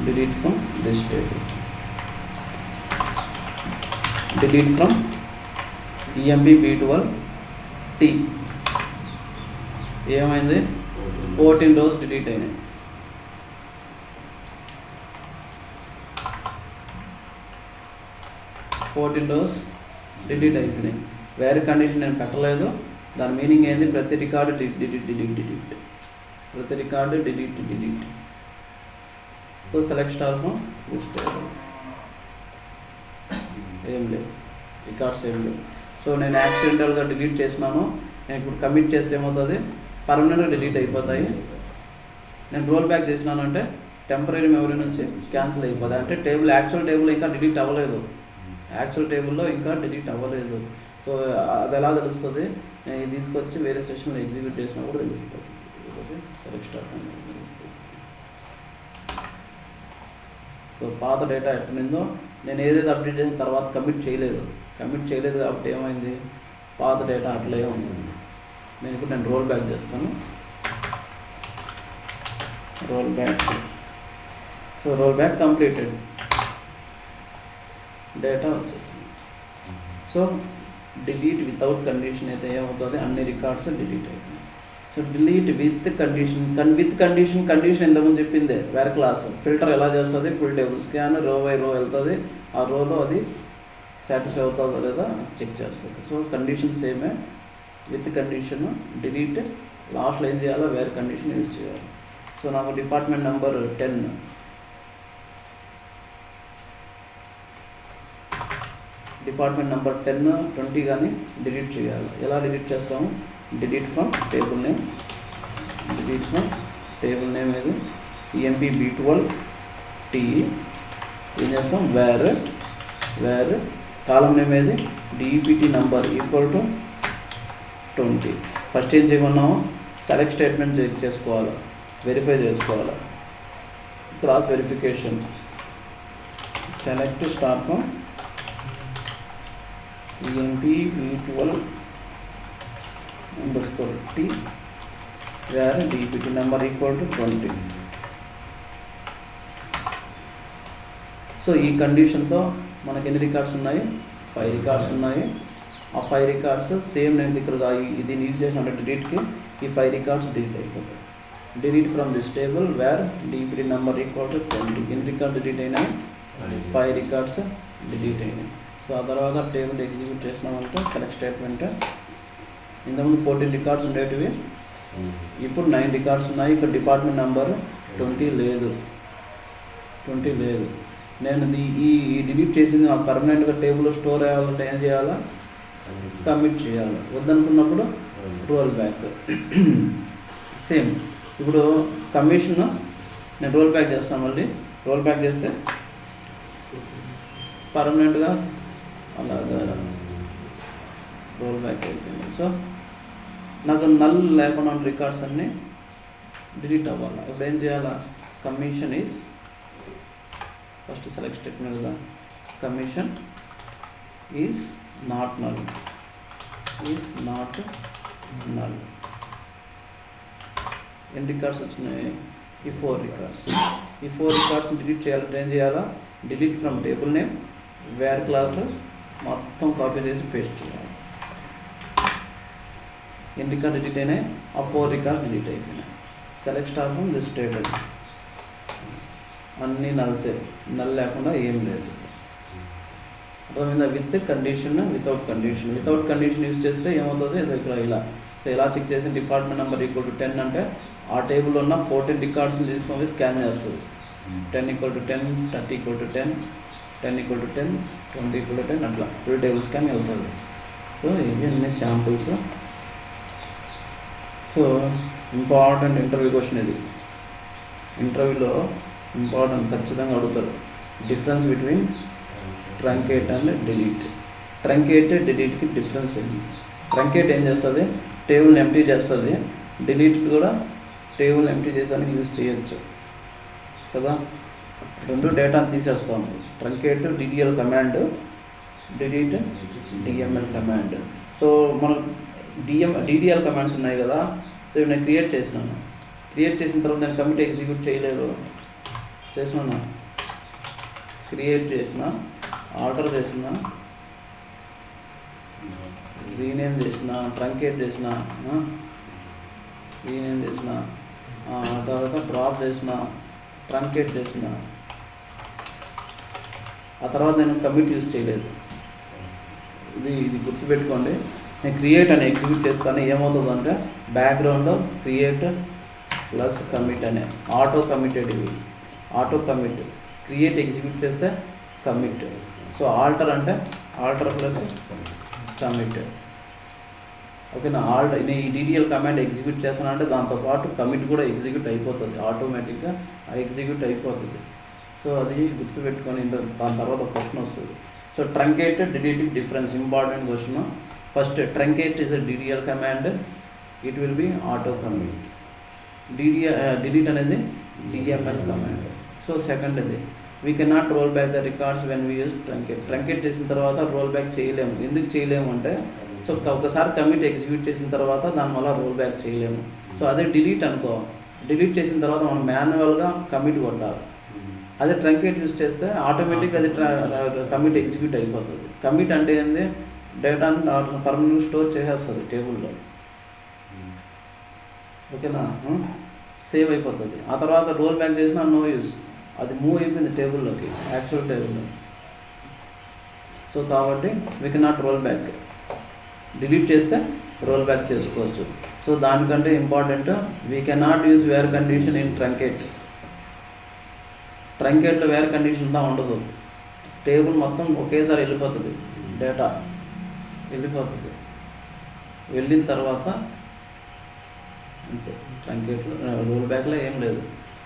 Delete from this table. Delete from EMP B12 T. ఏమైంది, 14 rows డిలీట్ అయినాయి. డిలీట్ అయిపోయినాయి. వేరే కండిషన్ నేను పెట్టలేదు. దాని మీనింగ్ ఏంది, ప్రతి రికార్డు డిలీట్. ప్రతి record delete. So select star from this table. ఏం లేవు రికార్డ్స్, ఏం లేవు. సో నేను యాక్సిడెంటల్గా డిలీట్ చేసినాను. నేను ఇప్పుడు కమిట్ చేస్తే ఏమవుతుంది, పర్మనెంట్గా డిలీట్ అయిపోతాయి. నేను రోల్ బ్యాక్ చేసినాను అంటే టెంపరీ మెమరీ నుంచి క్యాన్సిల్ అయిపోతాయి. అంటే టేబుల్ యాక్చువల్ టేబుల్ ఇంకా డిలీట్ అవ్వలేదు. యాక్చువల్ టేబుల్లో ఇంకా డిలీట్ అవ్వలేదు. సో అది ఎలా తెలుస్తుంది, నేను ఇది తీసుకొచ్చి వేరే సెషన్లో ఎగ్జిక్యూట్ చేసినా కూడా తెలుస్తుంది. సెలెక్ట్ స్టార్ తెలుస్తుంది. సో పాత డేటా ఎట్లుందో నేను ఏదైతే అప్డేట్ చేసిన తర్వాత కమిట్ చేయలేదు కాబట్టి ఏమైంది, పాత డేటా అట్లే ఉంది. నేను రోల్ బ్యాక్ చేస్తాను. Roll back. So roll back completed. Data వచ్చేసింది. సో డిలీట్ వితౌట్ కండిషన్ అయితే ఏమవుతుంది, అన్ని రికార్డ్స్ డిలీట్ అవుతుంది. So delete with condition. Condition ఎంతమంది చెప్పిందే వేరే క్లాస్. ఫిల్టర్ ఎలా చేస్తుంది, ఫుల్ టేబుల్ స్కాన్ రో బై రో వెళ్తుంది. ఆ రోలో అది సాటిస్ఫై అవుతుందో లేదా చెక్ చేస్తుంది. సో కండిషన్ సేమే. With condition delete. లాస్ట్లో ఏం చేయాలో వేరే కండిషన్ యూజ్ చేయాలి. సో నాకు డిపార్ట్మెంట్ నెంబర్ 10 డిపార్ట్మెంట్ నెంబర్ 10, 20 కానీ డిలీట్ చేయాలి. ఎలా డిలీట్ చేస్తాము, డిలీట్ ఫ్రమ్ టేబుల్ నేమ్. ఏది EMP B12 T. ఏం చేస్తాం, వేర్ కాలం నేమ్ ఏది DPT number equal to 20. First ఏం చేయమన్నాము, సెలెక్ట్ స్టేట్మెంట్ చేసుకోవాలి, వెరిఫై చేసుకోవాలి. Cross verification. Select star from EMP B12 T where DPT number equal to 20. So ఈ కండిషన్తో మనకి ఎన్ని రికార్డ్స్ ఉన్నాయి, 5 రికార్డ్స్ ఉన్నాయి. ఆ 5 రికార్డ్స్ సేమ్ నేను ఇక్కడ ఇది యూజ్ చేసిన డిలీట్కి ఈ 5 రికార్డ్స్ డిలీట్ అయిపోతాయి. Delete from this table wear DPT number equal to 20. ఎన్ని రికార్డ్స్ డిలీట్ అయినాయి, 5 రికార్డ్స్ డిలీట్ అయినాయి. సో ఆ తర్వాత టేబుల్ ఎగ్జిక్యూట్ చేసినామంటే సెలెక్ట్ స్టేట్మెంట్. ఇంతకుముందు 14 రికార్డ్స్ ఉండేటివి, ఇప్పుడు 9 రికార్డ్స్ ఉన్నాయి. ఇక్కడ డిపార్ట్మెంట్ నెంబర్ 20 లేదు. నేను ఈ డిలీట్ చేసింది నాకు పర్మనెంట్గా టేబుల్లో స్టోర్ అవ్వాలంటే ఏం చేయాలా? కమిట్ చేయాలి. వద్దనుకున్నప్పుడు రోల్ బ్యాక్. సేమ్ ఇప్పుడు కమిషన్ నేను రోల్ బ్యాక్ చేస్తాను. మళ్ళీ రోల్ బ్యాక్ చేస్తే పర్మనెంట్గా అలాగా రోల్ బ్యాక్ అయిపోయింది. సో నాకు నల్ లేకుండా ఉన్న రికార్డ్స్ అన్నీ డిలీట్ అవ్వాలి. ఇప్పుడు ఏం చేయాలా? Commission is first select statement కదా, కమిషన్ ఈజ్ నాట్ నల్. ఎన్ని రికార్డ్స్ వచ్చినాయి? ఈ 4 రికార్డ్స్. ఈ 4 రికార్డ్స్ని డిలీట్ చేయాలంటే ఏం చేయాలా? Delete from table name wear class మొత్తం కాపీ చేసి పేస్ట్ చేయాలి. ఎన్ని రికార్డ్ డిలీట్ అయినాయి? ఆ 4 రికార్డ్ డిలీట్ అయిపోయినాయి. Select star from this table. అన్నీ నల్సే, నల్ లేకుండా ఏం లేదు. అర్థమైందా? With condition, without condition use చేస్తే ఏమవుతుంది? ఇక్కడ ఇలా చెక్ చేసి డిపార్ట్మెంట్ నెంబర్ ఈక్వల్ టు 10 అంటే ఆ టేబుల్లో ఉన్న 14 రికార్డ్స్ని తీసుకొని స్కాన్ చేస్తుంది. 10 = 10, 30 = 10, 10 = 10, 20 = 10 అట్లా 2 టేబుల్ స్కాన్ వెళ్తుంది. సో ఇవి అన్ని samples. So important interview question ఇది. ఇంటర్వ్యూలో ఇంపార్టెంట్ ఖచ్చితంగా అడుగుతారు. Difference between truncate and delete. Truncate డిలీట్కి డిఫరెన్స్ ఏంటి? ట్రంకేట్ ఏం చేస్తుంది? టేబుల్ని ఎంప్టీ చేస్తుంది. డిలీట్ కూడా టేబుల్ ఎంప్టీ చేసానికి యూజ్ చేయొచ్చు కదా. 2 డేటాను తీసేస్తాము. Truncate DDL command, delete DML command. So మనం డిడిఎల్ కమాండ్స్ ఉన్నాయి కదా. సో నేను క్రియేట్ చేసినాను. క్రియేట్ చేసిన తర్వాత నేను కమిట్ ఎగ్జిక్యూట్ చేయలేదు. చేసినా, క్రియేట్ చేసిన, ఆర్డర్ చేసిన, రీనేమ్ చేసిన, ట్రంకేట్ చేసిన, తర్వాత డ్రాప్ చేసిన, ట్రంకేట్ చేసిన, ఆ తర్వాత నేను కమిట్ యూజ్ చేయలేదు. ఇది గుర్తుపెట్టుకోండి. నేను క్రియేట్ అని ఎగ్జిక్యూట్ చేస్తాను. ఏమవుతుందంటే బ్యాక్గ్రౌండ్లో క్రియేట్ ప్లస్ కమిట్ అనే ఆటో కమిటెడ్. ఇవి ఆటో కమిట్. క్రియేట్ ఎగ్జిక్యూట్ చేస్తే కమిట్. సో ఆల్టర్ అంటే ఆల్టర్ ప్లస్ కమిట్. ఓకేనా? నేను ఈ డిడిఎల్ కమాండ్ ఎగ్జిక్యూట్ చేస్తాను అంటే దాంతోపాటు కమిట్ కూడా ఎగ్జిక్యూట్ అయిపోతుంది. ఆటోమేటిక్గా ఎగ్జిక్యూట్ అయిపోతుంది. సో అది గుర్తుపెట్టుకొని దాని తర్వాత క్వశ్చన్ వస్తుంది. So truncate delete difference important question. First truncate is a DDL command, it will be auto commit. Delete అనేది డిఎంఎల్ కమాండ్. సో సెకండ్ ఇది we cannot roll back the records when we use truncate. Truncate చేసిన తర్వాత రోల్ బ్యాక్ చేయలేము. ఎందుకు చేయలేము అంటే సో ఒకసారి కమిట్ ఎగ్జిక్యూట్ చేసిన తర్వాత దాని వల్ల రోల్ బ్యాక్ చేయలేము. సో అదే డిలీట్ అనుకో, డిలీట్ చేసిన తర్వాత మనం మాన్యువల్గా కమిట్ కొట్టాలి. అదే ట్రంకేట్ యూజ్ చేస్తే ఆటోమేటిక్గా అది కమిట్ ఎగ్జిక్యూట్ అయిపోతుంది. కమిట్ అంటే ఏంది? డేటాను పర్మనెంట్ స్టోర్ చేసేస్తుంది టేబుల్లో. ఓకేనా? సేవ్ అయిపోతుంది. ఆ తర్వాత రోల్ బ్యాక్ చేసినా నో యూస్, అది మూవ్ అయిపోయింది టేబుల్లోకి, యాక్చువల్ టేబుల్లో. సో కాబట్టి we cannot roll back. Delete చేస్తే రోల్ బ్యాక్ చేసుకోవచ్చు. సో దానికంటే important we cannot use where condition in truncate. ట్రంకేట్లో వేర్ కండిషన్ అంతా ఉండదు. టేబుల్ మొత్తం ఒకేసారి వెళ్ళిపోతుంది, డేటా వెళ్ళిపోతుంది. వెళ్ళిన తర్వాత అంతే. ట్రంకేట్లో రోల్ బ్యాక్లో ఏం లేదు.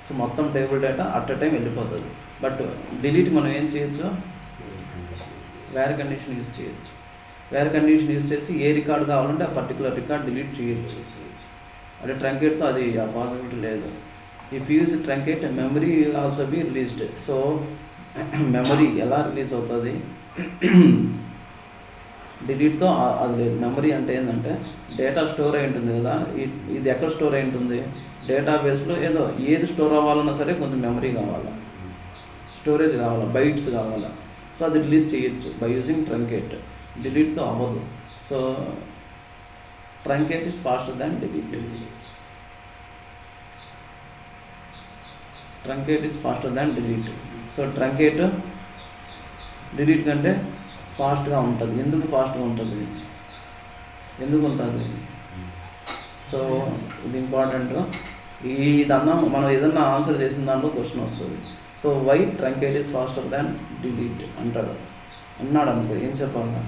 సో మొత్తం table data at a time వెళ్ళిపోతుంది. బట్ డిలీట్ మనం ఏం చేయొచ్చు? వేర్ కండిషన్ యూజ్ చేయొచ్చు. వేర్ కండిషన్ యూజ్ చేసి ఏ రికార్డ్ కావాలంటే ఆ పర్టికులర్ రికార్డ్ డిలీట్ చేయొచ్చు. అంటే ట్రంకేట్తో అది ఆ పాసిబిలిటీ లేదు. If use truncate memory will also be released. So memory ఎలా రిలీజ్ అవుతుంది? డిలీట్తో అది లేదు. మెమరీ అంటే ఏంటంటే డేటా స్టోర్ అయి ఉంటుంది కదా. ఇది ఎక్కడ స్టోర్ అయి ఉంటుంది? డేటాబేస్లో. ఏది స్టోర్ అవ్వాలన్నా సరే కొంచెం మెమరీ కావాలా, స్టోరేజ్ కావాలా, బైట్స్ కావాలా. సో అది రిలీజ్ చేయొచ్చు బై యూజింగ్ ట్రంకేట్. డిలీట్తో అవ్వదు. So truncate is faster than delete. Truncate is faster than delete. So truncate delete కంటే ఫాస్ట్గా ఉంటుంది. ఎందుకు ఫాస్ట్గా ఉంటుంది? ఎందుకు ఉంటుంది? సో ఇది ఇంపార్టెంట్. ఇదన్నా మనం ఏదన్నా ఆన్సర్ చేసిన దాంట్లో క్వశ్చన్ వస్తుంది. So why truncate is faster than delete అన్నాడు అనుకో, ఏం చెప్పాలి?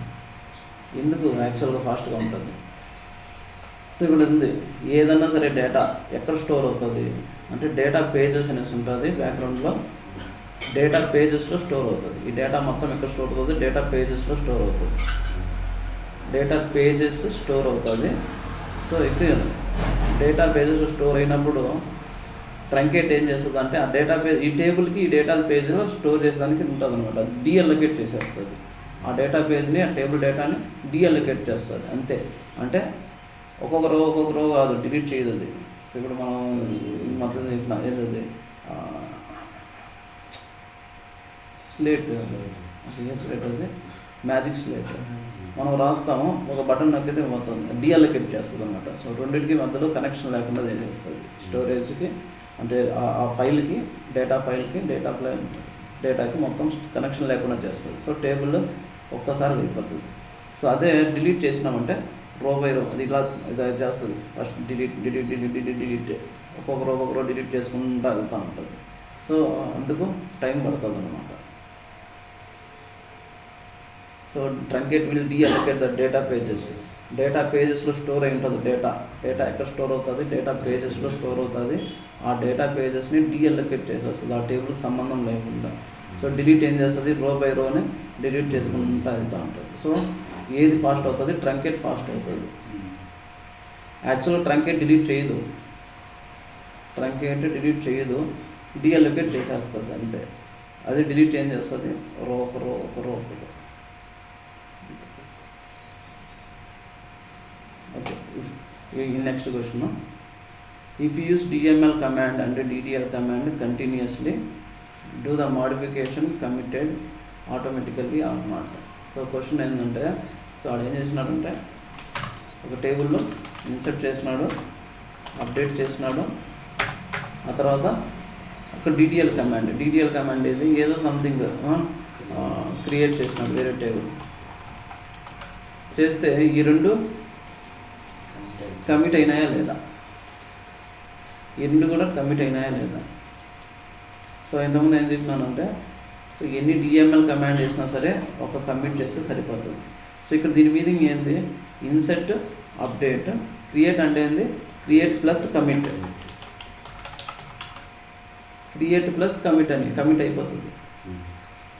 ఎందుకు యాక్చువల్గా ఫాస్ట్గా ఉంటుంది? సో ఇక్కడ ఉంది, ఏదన్నా సరే డేటా ఎక్కడ స్టోర్ అవుతుంది అంటే డేటా పేజెస్ అనేసి ఉంటుంది బ్యాక్గ్రౌండ్లో, డేటా పేజెస్లో స్టోర్ అవుతుంది. ఈ డేటా మొత్తం ఎక్కడ స్టోర్ అవుతుంది? డేటా పేజెస్లో స్టోర్ అవుతుంది. డేటా పేజెస్ స్టోర్ అవుతుంది. సో ఇక్కడ డేటా పేజెస్ స్టోర్ అయినప్పుడు ట్రంకేట్ ఏం చేస్తుంది అంటే ఆ డేటా పేజ్ ఈ టేబుల్కి ఈ డేటా పేజ్లో స్టోర్ చేసేదానికి ఉంటుంది అనమాట. డీఅలొకేట్ చేసేస్తుంది ఆ డేటా పేజ్ని, ఆ టేబుల్ డేటాని డీఅలొకేట్ చేస్తుంది అంతే. అంటే ఒక్కొక్క రో కాదు, డిలీట్ చేయదు అది. ఇప్పుడు మనం మొత్తం ఏదది స్లేట్, ఏ స్లేట్ అది? Magic slate. మనం రాస్తాము, ఒక బటన్ నొక్కితే మొత్తం డీఅలొకేట్ చేస్తుంది అనమాట. సో రెండింటికి మధ్యలో కనెక్షన్ లేకుండా ఏం చేస్తుంది, స్టోరేజ్కి అంటే ఆ ఫైల్కి, డేటా ఫైల్కి, డేటాకి మొత్తం కనెక్షన్ లేకుండా చేస్తుంది. సో టేబుల్ ఒక్కసారి అయిపోతుంది. సో అదే డిలీట్ చేసినామంటే రో బై రో అది ఇలా చేస్తుంది. ఫస్ట్ డిలీట్ ఒక్కొక్క రో డిలీట్ చేసుకుంటూ వెళ్తూ ఉంటుంది. సో అందుకు టైం పడుతుంది అనమాట. So truncate will deallocate the data pages. Data పేజెస్లో స్టోర్ అయి ఉంటుంది. డేటా ఎక్కడ స్టోర్ అవుతుంది? డేటా పేజెస్లో స్టోర్ అవుతుంది. ఆ డేటా పేజెస్ని డీఅలొకేట్ చేసేస్తుంది ఆ టేబుల్కి సంబంధం లేకుండా. సో డిలీట్ ఏం చేస్తుంది? రో బై రోని డిలీట్ చేసుకుంటూ వెళ్తూ ఉంటుంది. సో ఏది ఫాస్ట్ అవుతుంది? ట్రంకేట్ ఫాస్ట్ అవుతుంది. యాక్చువల్గా ట్రంకేట్ డిలీట్ చేయదు, డీఅలొకేట్ చేసేస్తుంది అంతే. అది డిలీట్ ఏం చేస్తుంది? ఒక రో. Okay, next question. If you use DML command and DDL command continuously, do the modification committed automatically or not? So question ఏంటంటే, సో వాడు ఏం చేసినాడంటే ఒక టేబుల్లో ఇన్సర్ట్ చేసినాడు, అప్డేట్ చేసినాడు. ఆ తర్వాత ఒక DDL కమాండ్ ఏదో సంథింగ్ క్రియేట్ చేసినాడు వేరే టేబుల్. చేస్తే ఈ రెండు కమిట్ అయినాయా లేదా? ఈ రెండు కూడా కమిట్ అయినాయా లేదా? సో ఇంతకుముందు ఏం చెప్పినానంటే, సో ఎన్ని DML కమాండ్ చేసినా సరే ఒక కమిట్ చేస్తే సరిపోతుంది. సో ఇక్కడ దీని మీనింగ్ ఏంది? ఇన్సెట్, అప్డేట్, క్రియేట్ అంటే ఏంది? క్రియేట్ ప్లస్ కమిట్ అని కమిట్ అయిపోతుంది.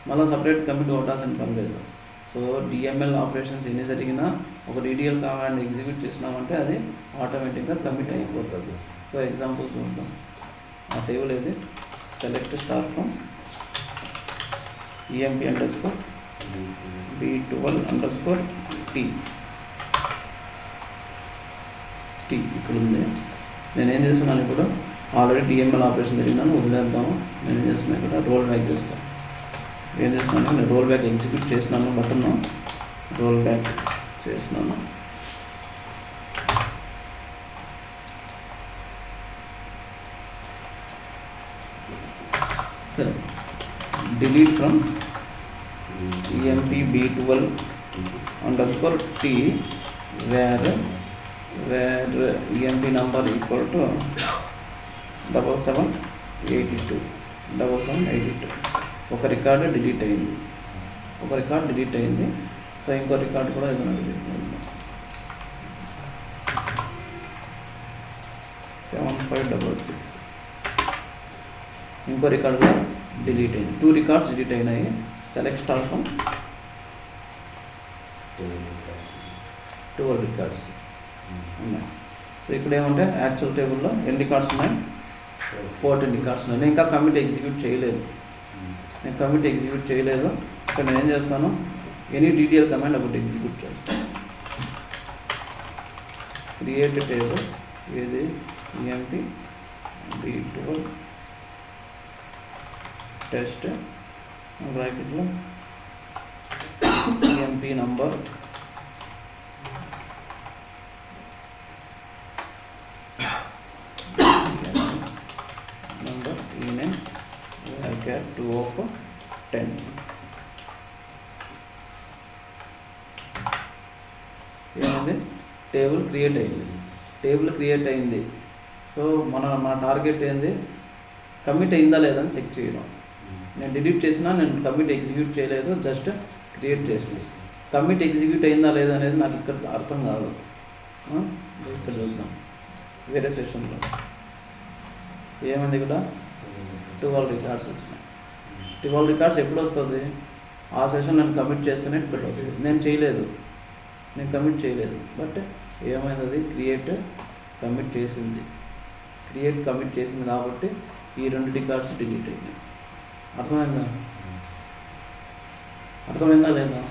మళ్ళీ సపరేట్ కమిట్ కొట్టాల్సిన పని లేదు. సో DML ఆపరేషన్స్ ఎన్ని జరిగినా ఒక DDL కమాండ్ ఎగ్జిక్యూట్ చేసినామంటే అది ఆటోమేటిక్గా కమిట్ అయిపోతుంది. సో ఎగ్జాంపుల్ చూద్దాం. ఆ టేబుల్ ఏది? సెలెక్ట్ స్టార్ ఫ్రమ్ emp_b12_t ఇప్పుడు ఉంది. నేనేం చేస్తున్నాను, ఇప్పుడు ఆల్రెడీ DML ఆపరేషన్ జరిగిందని వదిలేద్దాము. నేను ఏం చేస్తున్నాను, ఇక్కడ రోల్ బ్యాక్ చేస్తాను. ఏం చేస్తున్నాను, నేను రోల్ బ్యాక్ ఎగ్జిక్యూట్ చేసినాను, బటన్ రోల్ బ్యాక్ చేసినాను. సరే, delete from emp_b12_t where emp number equal to 7782. ఒక రికార్డు డిలీట్ అయింది. సో ఇంకో రికార్డు కూడా ఏదైనా డిలీట్ అయింది. 7566 ఇంకో రికార్డు కూడా డిలీట్ అయింది. 2 రికార్డ్స్ డిలీట్ అయినాయి. సెలెక్ట్ స్టార్ ఫ్రమ్ 12 రికార్డ్స్ ఉన్నాయి. సో ఇక్కడ ఏమంటే యాక్చువల్ టేబుల్లో ఎన్ని రికార్డ్స్ ఉన్నాయి? 14 రికార్డ్స్ ఉన్నాయి. నేను ఇంకా కమిట్ ఎగ్జిక్యూట్ చేయలేదు. ఇక్కడ నేను ఏం చేస్తాను, ఎనీ DDL కమాండ్ ఒకటి ఎగ్జిక్యూట్ చేస్తాను. క్రియేట్ టేబుల్ ఏది? emp_b12 టెస్ట్ బ్రాకెట్లో emp number email 2 of 10. Table create అయింది. టేబుల్ క్రియేట్ అయింది. సో మన టార్గెట్ ఏంది, కమిట్ అయిందా లేదా అని చెక్ చేయడం. నేను డిలీట్ చేసినా, నేను కమిట్ ఎగ్జిక్యూట్ చేయలేదు, జస్ట్ క్రియేట్ చేసిన. కమిట్ ఎగ్జిక్యూట్ అయిందా లేదా అనేది నాకు ఇక్కడ అర్థం కాదు. ఇక్కడ చూద్దాం వేరే సెషన్లో ఏమైంది. ఇక్కడ 12 రికార్డ్స్ వచ్చినాయి. 12 రికార్డ్స్ ఎప్పుడు వస్తుంది, ఆ సెషన్ నేను కమిట్ చేస్తేనే ఇక్కడ వస్తుంది. నేను చేయలేదు, నేను కమిట్ చేయలేదు. బట్ ఏమైంది, అది క్రియేట్ కమిట్ చేసింది. క్రియేట్ కమిట్ చేసింది కాబట్టి ఈ 2 రికార్డ్స్ డిలీట్ అయినాయి. అర్థమైందా లేదా?